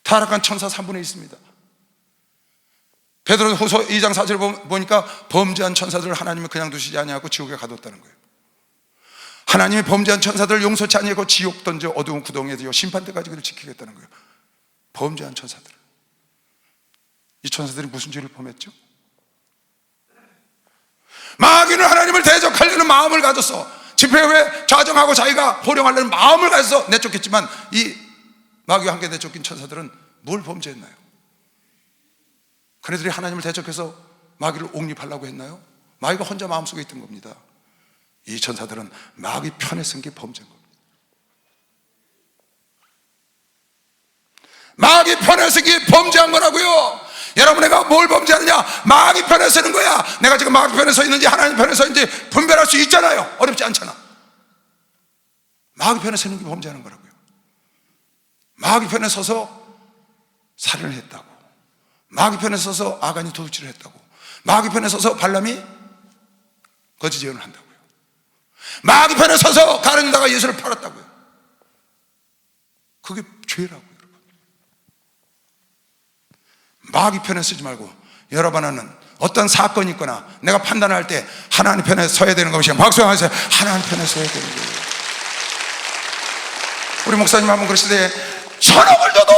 타락한 천사 3분의 1 있습니다. 베드로후서 2장 4절 보니까 범죄한 천사들을 하나님이 그냥 두시지 아니하고 지옥에 가뒀다는 거예요. 하나님이 범죄한 천사들을 용서치 아니하고 지옥 던져 어두운 구덩이에 들여 심판 때까지 그를 지키겠다는 거예요. 범죄한 천사들. 이 천사들이 무슨 죄를 범했죠? 마귀는 하나님을 대적하려는 마음을 가졌어. 집회 후에 좌정하고 자기가 호령하려는 마음을 가져서 내쫓겠지만, 이 마귀와 함께 내쫓긴 천사들은 뭘 범죄했나요? 그네들이 하나님을 대적해서 마귀를 옹립하려고 했나요? 마귀가 혼자 마음속에 있던 겁니다. 이 천사들은 마귀 편에 쓴 게 범죄인 겁니다. 마귀 편에 쓴 게 범죄한 거라고요. 여러분, 내가 뭘 범죄하느냐? 마귀 편에 서는 거야. 내가 지금 마귀 편에 서 있는지 하나님 편에 서 있는지 분별할 수 있잖아요. 어렵지 않잖아. 마귀 편에 서는 게 범죄하는 거라고요. 마귀 편에 서서 살인을 했다고, 마귀 편에 서서 아간이 도둑질을 했다고, 마귀 편에 서서 발람이 거짓 예언을 한다고요. 마귀 편에 서서 가룟 유다가 예수를 팔았다고요. 그게 죄라고요. 마귀 편에 서지 말고, 여러분, 하나는 어떤 사건이 있거나 내가 판단할 때 하나님 편에 서야 되는 것이, 박수하면서 하나님 편에 서야 되는 거예요. 우리 목사님 한번 그러시되, 천억을 줘도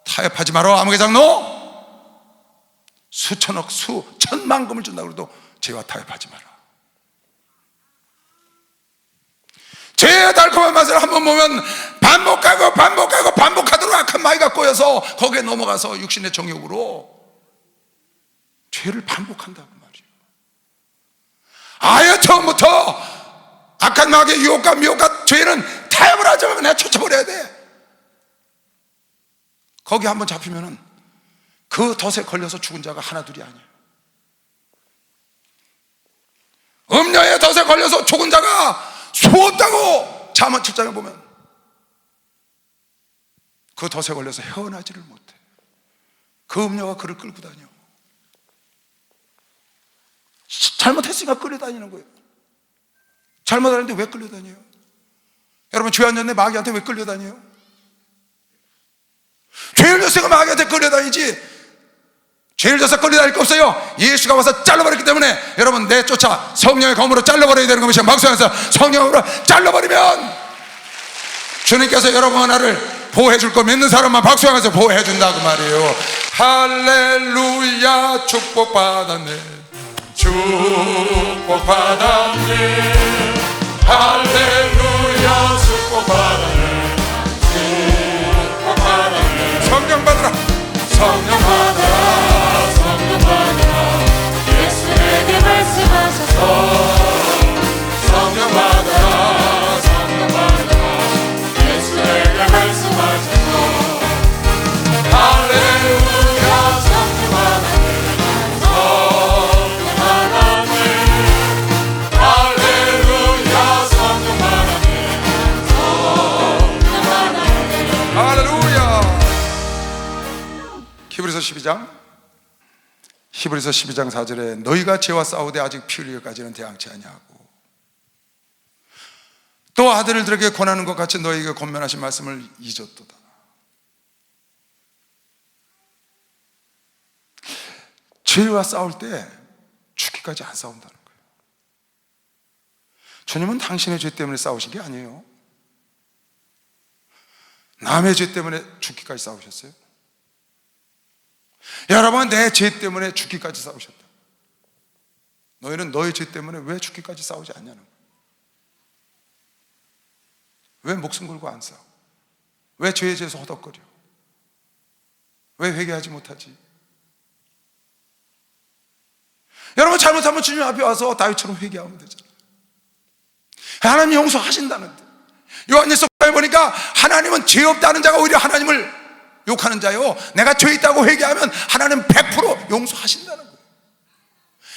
타협하지 마라. 아무개 장로, 수천억 수천만금을 준다고 해도 죄와 타협하지 마라. 죄의 달콤한 맛을 한번 보면 반복하도록 악한 마귀가 꼬여서 거기에 넘어가서 육신의 정욕으로 죄를 반복한다고 말이에요. 아예 처음부터 악한 마귀의 유혹과 미혹과 죄는 타협을 하지 말고 내가 쫓아버려야 돼. 거기 한번 잡히면은 그 덫에 걸려서 죽은 자가 하나 둘이 아니에요. 음녀의 덫에 걸려서 죽은 자가 수없다고 잠언 7장에 보면, 그 덫에 걸려서 헤어나지를 못해. 그 음녀가 그를 끌고 다녀. 잘못했으니까 끌려다니는 거예요. 잘못하는데 왜 끌려다녀요? 여러분, 죄 안 졌는데 마귀한테 왜 끌려다녀요? 죄를 졌으니까 마귀한테 끌려다니지, 죄를 져서 끌려다닐 거 없어요. 예수가 와서 잘라버렸기 때문에 여러분, 내쫓아 성령의 검으로 잘라버려야 되는 것이, 막상해서 성령으로 잘라버리면 주님께서 여러분 하나를 보호해줄 거 믿는 사람만 박수하면서 보호해준다고 말이에요. 할렐루야, 축복받았네, 축복받았네, 할렐루야, 축복받았네, 축복받았네. 성령 받으라, 성령 받으라, 성령 받으라. 예수에게 말씀하셔서 성령 받으라, 성령 받으라. 예수에게 말씀하셔서 히브리서 12장 4절에 너희가 죄와 싸우되 아직 피 흘리기까지는 대항치 아니하고 또 아들들에게 권하는 것 같이 너희에게 권면하신 말씀을 잊었도다. 죄와 싸울 때 죽기까지 안 싸운다는 거예요. 주님은 당신의 죄 때문에 싸우신 게 아니에요. 남의 죄 때문에 죽기까지 싸우셨어요. 여러분, 내 죄 때문에 죽기까지 싸우셨다. 너희는 너의 죄 때문에 왜 죽기까지 싸우지 않냐는 거예요. 왜 목숨 걸고 안 싸워? 왜 죄에 대해서 허덕거려? 왜 회개하지 못하지? 여러분, 잘못하면 주님 앞에 와서 다윗처럼 회개하면 되잖아요. 하나님 용서하신다는데, 요한일서에 보니까 하나님은 죄 없다는 자가 오히려 하나님을 욕하는 자요, 내가 죄 있다고 회개하면 하나님 100% 용서하신다는 거예요.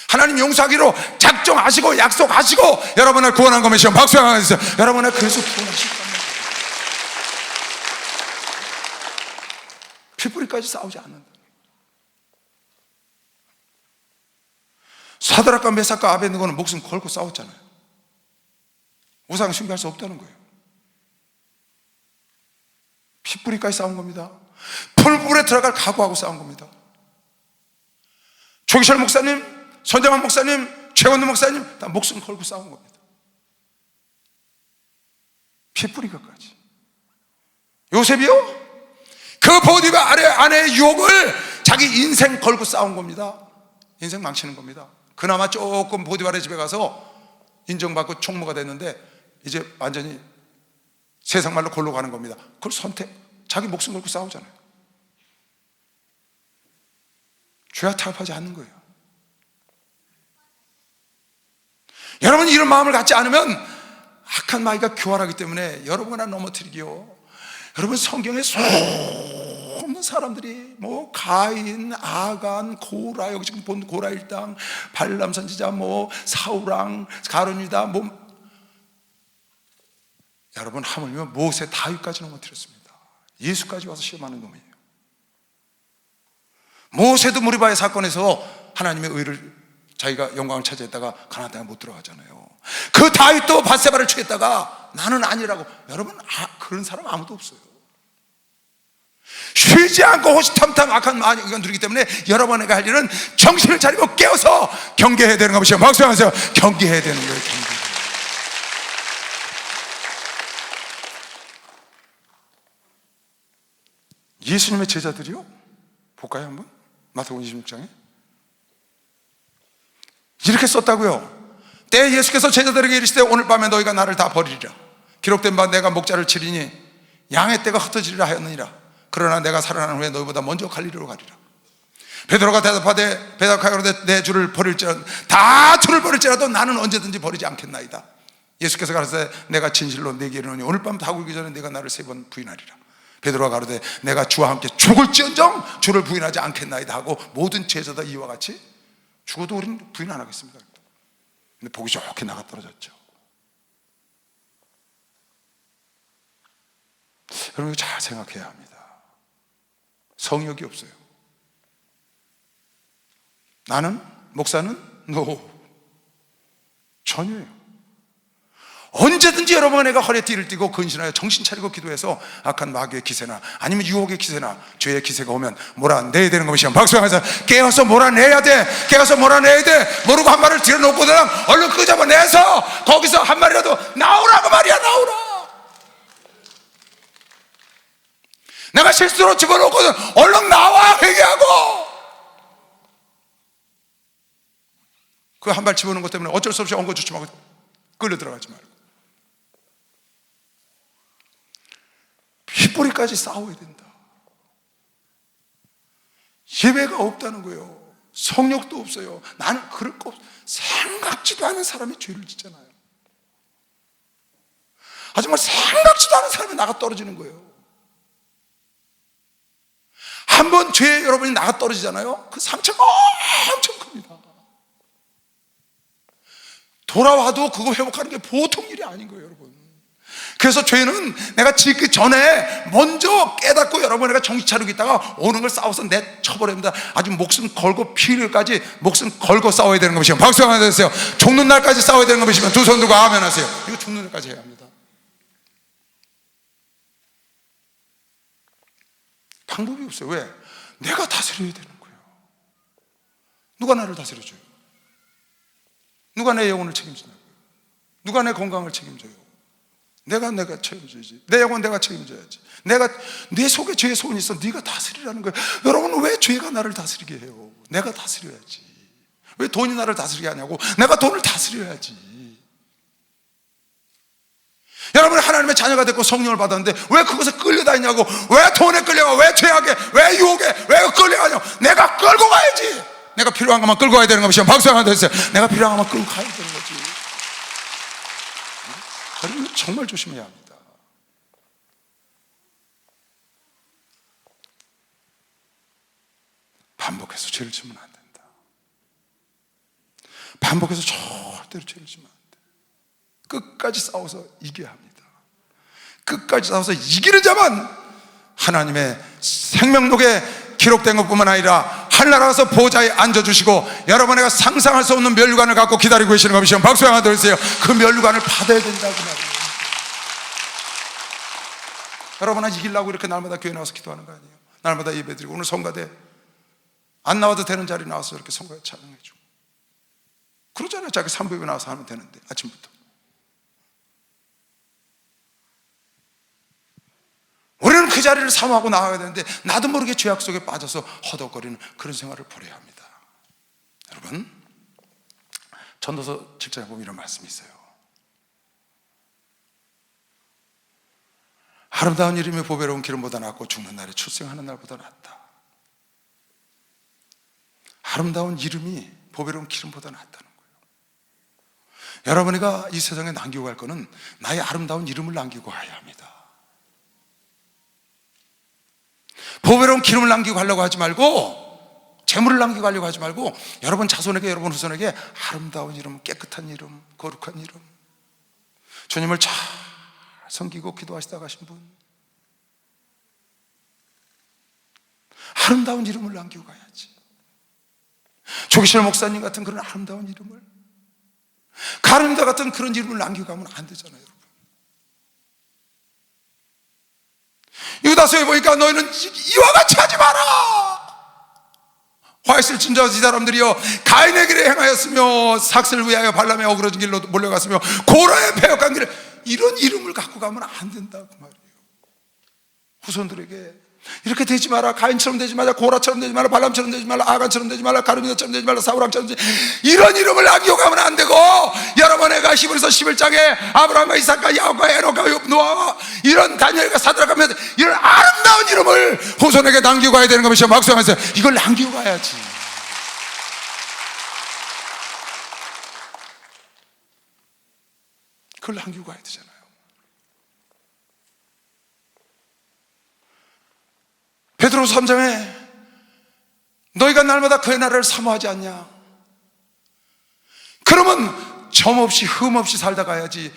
하나님 용서하기로 작정하시고 약속하시고 여러분을 구원한 것이요, 박수 한번 해주세요. 여러분을 그래서 구원하셨다는 거예요. 피뿌리까지 싸우지 않는다. 사드락과 메삭과 아벳느고는 목숨 걸고 싸웠잖아요. 우상 숭배할 수 없다는 거예요. 핏뿌리까지 싸운 겁니다. 풀불에 들어갈 각오하고 싸운 겁니다. 조기철 목사님, 손정환 목사님, 최원도 목사님 다 목숨 걸고 싸운 겁니다. 핏뿌리까지. 요셉이요? 그 보디바 아내의 유혹을 자기 인생 걸고 싸운 겁니다. 인생 망치는 겁니다. 그나마 조금 보디바의 집에 가서 인정받고 총무가 됐는데 이제 완전히 세상 말로 골로 가는 겁니다. 그걸 선택, 자기 목숨 걸고 싸우잖아요. 죄와 타협하지 않는 거예요. 여러분이 이런 마음을 갖지 않으면 악한 마귀가 교활하기 때문에 여러분 하나 넘어뜨리기요. 여러분, 성경에 수없는 사람들이 뭐 가인, 아간, 고라, 여기 지금 본 고라 일당, 발람 선지자, 뭐 사우랑, 가론이다, 뭐 여러분, 하물며 모세, 다윗까지 넘어뜨렸습니다. 예수까지 와서 시험하는 놈이에요. 모세도 무리바의 사건에서 하나님의 의를, 자기가 영광을 차지했다가 가나안 땅에 못 들어가잖아요. 그 다윗도 밧세바를 취했다가 나는 아니라고. 여러분, 그런 사람 아무도 없어요. 쉬지 않고 호시탐탐 악한 마귀가 누리기 때문에 여러분에게 할 일은 정신을 차리고 깨어서 경계해야 되는 것이요, 박수하면서 경계해야 되는 거예요. 경계. 예수님의 제자들이요? 볼까요 한번? 마태복음 26장에 이렇게 썼다고요. 때 예수께서 제자들에게 이르시되 오늘 밤에 너희가 나를 다 버리리라. 기록된 바 내가 목자를 치리니 양의 떼가 흩어지리라 하였느니라. 그러나 내가 살아난 후에 너희보다 먼저 갈리리로 가리라. 베드로가 대답하여 내 주를 버릴지라도, 다 주를 버릴지라도 나는 언제든지 버리지 않겠나이다. 예수께서 가라사대 내가 진실로 네게 이르노니 오늘 밤 다 울기 전에 네가 나를 3번 부인하리라. 베드로가 가로되 내가 주와 함께 죽을지언정 주를 부인하지 않겠나이다 하고 모든 제자다 이와 같이 죽어도 우리는 부인 안 하겠습니다. 근데 보기 좋게 나가 떨어졌죠. 여러분, 잘 생각해야 합니다. 성역이 없어요. 나는? 목사는? 전혀요. 언제든지 여러분에게 허리에 띠를 띠고 근신하여 정신 차리고 기도해서 악한 마귀의 기세나 아니면 유혹의 기세나 죄의 기세가 오면 몰아내야 되는 것이야. 박수하면서 깨어서 몰아내야 돼. 깨어서 몰아내야 돼. 모르고 한 말을 들여놓고는 얼른 그 잡아내서 거기서 한 말이라도 나오라고 말이야. 나오라. 내가 실수로 집어넣고는 얼른 나와. 회개하고. 그 한 발 집어넣은 것 때문에 어쩔 수 없이 엉거주춤하고 끌려 들어가지 말고 핏뿌리까지 싸워야 된다. 예배가 없다는 거예요. 성욕도 없어요. 나는 그럴 거 없어. 생각지도 않은 사람이 죄를 짓잖아요. 하지만 생각지도 않은 사람이 나가 떨어지는 거예요. 한번 죄에 여러분이 나가 떨어지잖아요. 그 상처가 엄청 큽니다. 돌아와도 그거 회복하는 게 보통 일이 아닌 거예요, 여러분. 그래서 죄는 내가 짓기 전에 먼저 깨닫고 여러분 내가 정신 차리고 있다가 오는 걸 싸워서 내쳐버려야 됩니다. 아주 목숨 걸고 피 흘릴까지 목숨 걸고 싸워야 되는 것이요. 박수 한번 해주세요. 죽는 날까지 싸워야 되는 것이면 두 손 들고 아멘 하세요. 이거 죽는 날까지 해야 합니다. 방법이 없어요. 왜? 내가 다스려야 되는 거예요. 누가 나를 다스려줘요? 누가 내 영혼을 책임지냐고요? 누가 내 건강을 책임져요? 내가 책임져야지. 내 영혼 내가 책임져야지. 내 속에 죄의 소원이 있어. 네가 다스리라는 거예요. 여러분은 왜 죄가 나를 다스리게 해요? 내가 다스려야지. 왜 돈이 나를 다스리게 하냐고? 내가 돈을 다스려야지. 여러분이 하나님의 자녀가 됐고 성령을 받았는데 왜 그것에 끌려다니냐고? 왜 돈에 끌려가? 왜 죄악에? 왜 유혹에? 왜 끌려가냐고? 내가 끌고 가야지. 내가 필요한 것만 끌고 가야 되는 것이요. 박수 한번 해주세요. 내가 필요한 것만 끌고 가야 되는 거지. 여러분 정말 조심해야 합니다. 반복해서 죄를 지으면 안 된다. 반복해서 절대로 죄를 지으면 안 돼. 끝까지 싸워서 이겨야 합니다. 끝까지 싸워서 이기는 자만 하나님의 생명록에 기록된 것뿐만 아니라 하늘나라에서 보좌에 앉아주시고 여러분에게 상상할 수 없는 면류관을 갖고 기다리고 계시는 것이죠. 박수 한번 드리세요. 그 면류관을 받아야 된다고 말이에요. 여러분아 이기려고 이렇게 날마다 교회 나와서 기도하는 거 아니에요? 날마다 예배드리고 오늘 성가대 안 나와도 되는 자리 나와서 이렇게 성가대 찬양해주고 그러잖아요. 자기 삼부에 나와서 하면 되는데 아침부터. 우리는 그 자리를 사모하고 나가야 되는데 나도 모르게 죄악 속에 빠져서 허덕거리는 그런 생활을 버려야 합니다. 여러분 전도서 7장에 보면 이런 말씀이 있어요. 아름다운 이름이 보배로운 기름보다 낫고 죽는 날에 출생하는 날보다 낫다. 아름다운 이름이 보배로운 기름보다 낫다는 거예요. 여러분이가 이 세상에 남기고 갈 거는 나의 아름다운 이름을 남기고 가야 합니다. 보배로운 기름을 남기고 가려고 하지 말고 재물을 남기고 가려고 하지 말고 여러분 자손에게 여러분 후손에게 아름다운 이름, 깨끗한 이름, 거룩한 이름, 주님을 잘 섬기고 기도하시다 가신 분, 아름다운 이름을 남기고 가야지. 조기실 목사님 같은 그런 아름다운 이름을, 가룟유다 같은 그런 이름을 남기고 가면 안 되잖아요. 여러분 유다서에 보니까 너희는 이와 같이 하지 마라. 화 있을 진저 이 사람들이여 가인의 길에 행하였으며 삭슬을 위하여 발람의 어그러진 길로 몰려갔으며 고라의 패역한 길을, 이런 이름을 갖고 가면 안 된다고 말이에요. 후손들에게 이렇게 되지 마라, 가인처럼 되지 마라, 고라처럼 되지 마라, 발람처럼 되지 마라, 아간처럼 되지 마라, 가룟유다처럼 되지 마라, 사울왕처럼 되지 마라, 이런 이름을 남기고 가면 안 되고 여러분에가 히브리서 11장에 아브라함과 이삭과 야곱과 에녹과 노아와 이런 다니엘과 사드락과 이런 아름다운 이름을 후손에게 남기고 가야 되는 것이죠. 막수하면서 이걸 남기고 가야지. 그걸 남기고 가야 되잖아요. 베드로서 3장에 너희가 날마다 그의 나라를 사모하지 않냐? 그러면 점 없이 흠 없이 살다 가야지.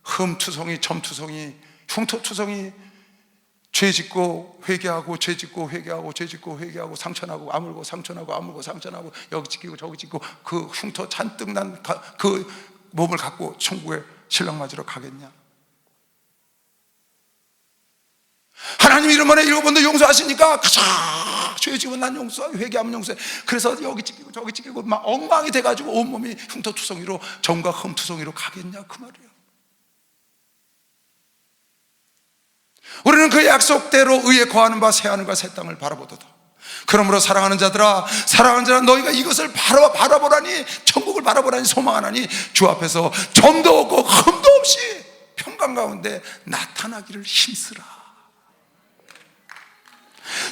흠투성이, 점투성이, 흉터투성이 죄 짓고 회개하고 죄 짓고 회개하고 죄 짓고 회개하고 상처나고 아물고 상처나고 아물고 상처나고 여기 찢기고 저기 찢고 그 흉터 잔뜩 난 그 몸을 갖고 천국에 신랑 맞으러 가겠냐? 하나님 이름만에 7번도 용서하시니까 가자, 죄 지으면 난 용서하고 회개하면 용서해. 그래서 여기 찢기고 저기 찢기고 막 엉망이 돼가지고 온몸이 흉터투성이로 점과 흠투성이로 가겠냐 그 말이에요. 우리는 그 약속대로 의에 거하는 바 새 하늘과 새 땅을 바라보도다. 그러므로 사랑하는 자들아, 사랑하는 자들아, 너희가 이것을 바라보라니, 천국을 바라보라니, 소망하나니 주 앞에서 점도 없고 흠도 없이 평강 가운데 나타나기를 힘쓰라.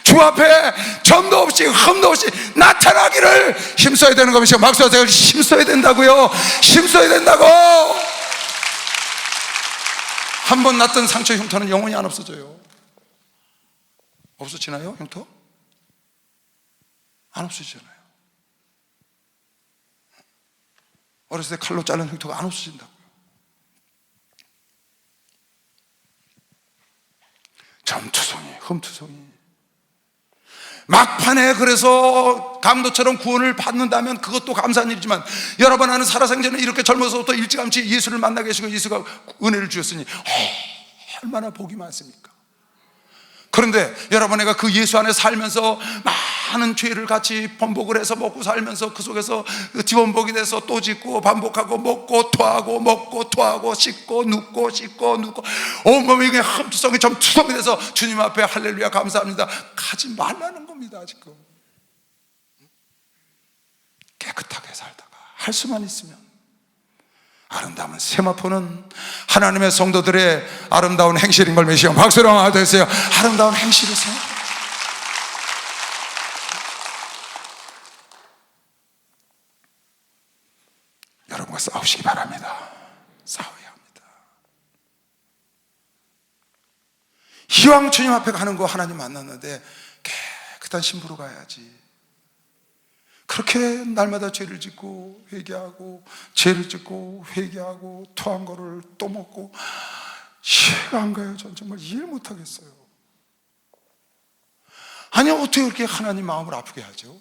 주 앞에 점도 없이 흠도 없이 나타나기를 힘써야 되는 것이죠. 막수하세요. 힘써야 된다고요. 힘써야 된다고. 한 번 났던 상처 흉터는 영원히 안 없어져요. 없어지나요? 흉터? 안 없어지잖아요. 어렸을 때 칼로 자른 흉터가 안 없어진다고요. 점투성이, 흠투성이. 막판에 그래서 강도처럼 구원을 받는다면 그것도 감사한 일이지만, 여러분, 나는 살아생전에 이렇게 젊어서부터 일찌감치 예수를 만나 계시고 예수가 은혜를 주셨으니 얼마나 복이 많습니까? 그런데 여러분, 내가 그 예수 안에 살면서 많은 죄를 같이 번복을 해서 먹고 살면서 그 속에서 지원복이 돼서 또 짓고 반복하고 먹고 토하고 먹고 토하고 씻고 눕고 씻고 눕고 온몸이 그냥 흠투성이 점투성이 돼서 주님 앞에 할렐루야 감사합니다 가지 말라는 겁니다. 지금 깨끗하게 살다가 할 수만 있으면, 아름다운 세마포는 하나님의 성도들의 아름다운 행실인 걸 메시오. 박수로 하되세요. 아름다운 행실을 세워. 여러분과 싸우시기 바랍니다. 싸워야 합니다. 이왕 주님 앞에 가는 거 하나님 만났는데 깨끗한 신부로 가야지. 그렇게 날마다 죄를 짓고 회개하고 죄를 짓고 회개하고 토한 거를 또 먹고 이해가 안 가요. 전 정말 이해를 못 하겠어요. 아니, 어떻게 그렇게 하나님 마음을 아프게 하죠?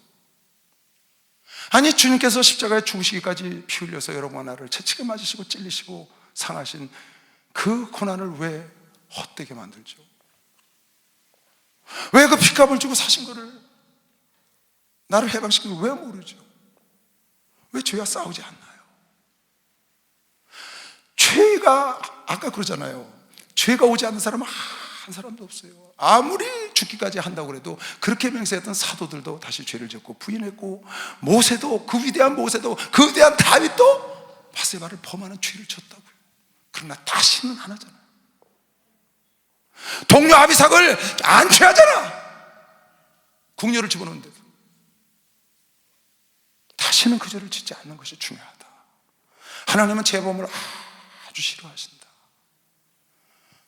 아니, 주님께서 십자가에 죽으시기까지 피 흘려서 여러분과 나를 채찍에 맞으시고 찔리시고 상하신 그 고난을 왜 헛되게 만들죠? 왜 그 핏값을 주고 사신 거를, 나를 해방시키는 걸 왜 모르죠? 왜 죄와 싸우지 않나요? 죄가, 아까 그러잖아요, 죄가 오지 않는 사람은 한 사람도 없어요. 아무리 죽기까지 한다고 해도 그렇게 맹세했던 사도들도 다시 죄를 짓고 부인했고, 모세도, 그 위대한 모세도, 그 위대한 다윗도 바세바를 범하는 죄를 졌다고요. 그러나 다시는 안 하잖아요. 동료 아비삭을 안 취하잖아, 궁녀를 집어넣는데도. 다시는 그 죄를 짓지 않는 것이 중요하다. 하나님은 재범을 아주 싫어하신다.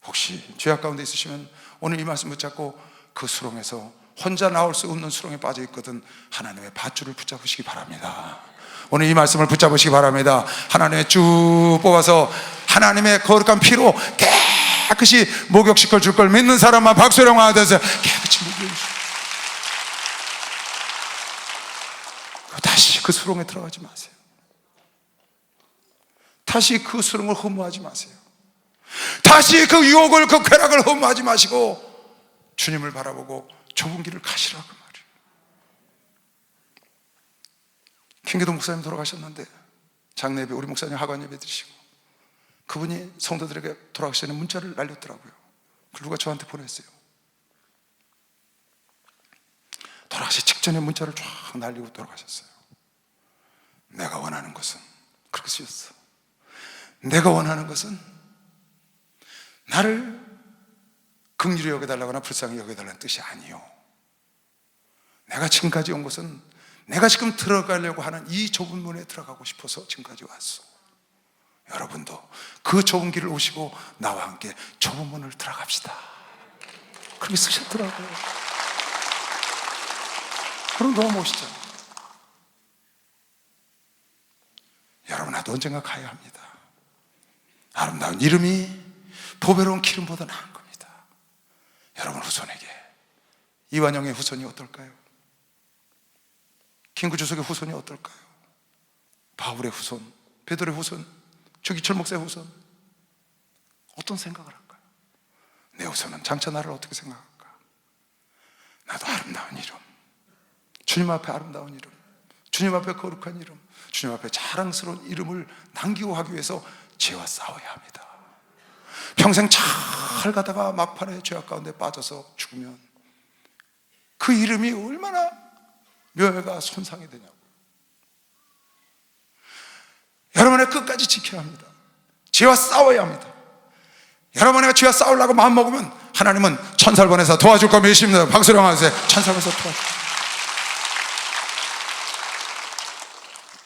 혹시 죄악 가운데 있으시면 오늘 이 말씀 붙잡고 그 수렁에서 혼자 나올 수 없는 수렁에 빠져 있거든 하나님의 밧줄을 붙잡으시기 바랍니다. 오늘 이 말씀을 붙잡으시기 바랍니다. 하나님의 쭉 뽑아서 하나님의 거룩한 피로 깨끗이 목욕시켜 줄 걸 믿는 사람만 박수령 하되세요. 깨끗이 목욕시켜. 다시 그 수렁에 들어가지 마세요. 다시 그 수렁을 허무하지 마세요. 다시 그 유혹을, 그 쾌락을 허무하지 마시고 주님을 바라보고 좁은 길을 가시라, 그 말이에요. 김계동 목사님 돌아가셨는데 장례예배, 우리 목사님 하관 예배 드시고 그분이 성도들에게 돌아가시는 문자를 날렸더라고요. 그걸 누가 저한테 보냈어요. 돌아가시 직전에 문자를 쫙 날리고 돌아가셨어요. 내가 원하는 것은, 그렇게 쓰셨어. 내가 원하는 것은 나를 긍휼히 여겨달라거나 불쌍히 여겨달라는 뜻이 아니요, 내가 지금까지 온 것은 내가 지금 들어가려고 하는 이 좁은 문에 들어가고 싶어서 지금까지 왔어. 여러분도 그 좁은 길을 오시고 나와 함께 좁은 문을 들어갑시다, 그렇게 쓰셨더라고요. 그럼 너무 멋있죠. 여러분, 나도 언젠가 가야 합니다. 아름다운 이름이 보배로운 기름보다 나은 겁니다. 여러분 후손에게 이완영의 후손이 어떨까요? 김구주석의 후손이 어떨까요? 바울의 후손, 베드로의 후손, 주기철 목사의 후손 어떤 생각을 할까요? 내 후손은 장차 나를 어떻게 생각할까? 나도 아름다운 이름, 주님 앞에 아름다운 이름, 주님 앞에 거룩한 이름, 주님 앞에 자랑스러운 이름을 남기고 하기 위해서 죄와 싸워야 합니다. 평생 잘 가다가 막판에 죄악 가운데 빠져서 죽으면 그 이름이 얼마나 묘회가 손상이 되냐고. 여러분의 끝까지 지켜야 합니다. 죄와 싸워야 합니다. 여러분의 죄와 싸우려고 마음먹으면 하나님은 천사를 보내서 도와줄 거 믿으십니다. 박수령 하세요. 천사를 보내서 도와줄.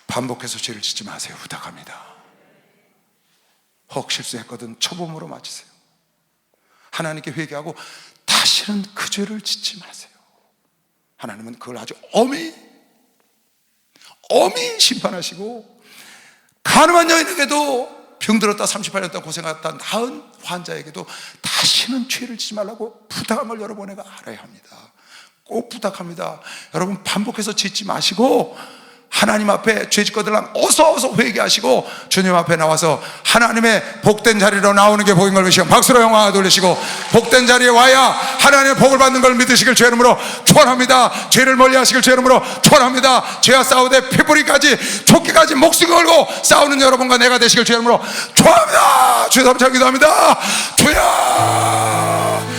반복해서 죄를 짓지 마세요. 부탁합니다. 혹 실수했거든 초범으로 맞으세요. 하나님께 회개하고 다시는 그 죄를 짓지 마세요. 하나님은 그걸 아주 엄히 심판하시고 가늠한 여인에게도 병들었다 38년 동안 고생했다 나은 환자에게도 다시는 죄를 지지 말라고 부탁한 걸 여러분에게 알아야 합니다. 꼭 부탁합니다. 여러분 반복해서 짓지 마시고 하나님 앞에 죄 짓고 들라면 어서 회개하시고 주님 앞에 나와서 하나님의 복된 자리로 나오는 게 복인 걸 믿으시고 박수로 영광을 돌리시고 복된 자리에 와야 하나님의 복을 받는 걸 믿으시길 주의 이름으로 축원합니다. 죄를 멀리하시길 주의 이름으로 축원합니다. 죄와 싸우되 피부리까지 쫓기까지 목숨 걸고 싸우는 여러분과 내가 되시길 주의 이름으로 축원합니다. 주여 감사 기도합니다. 주여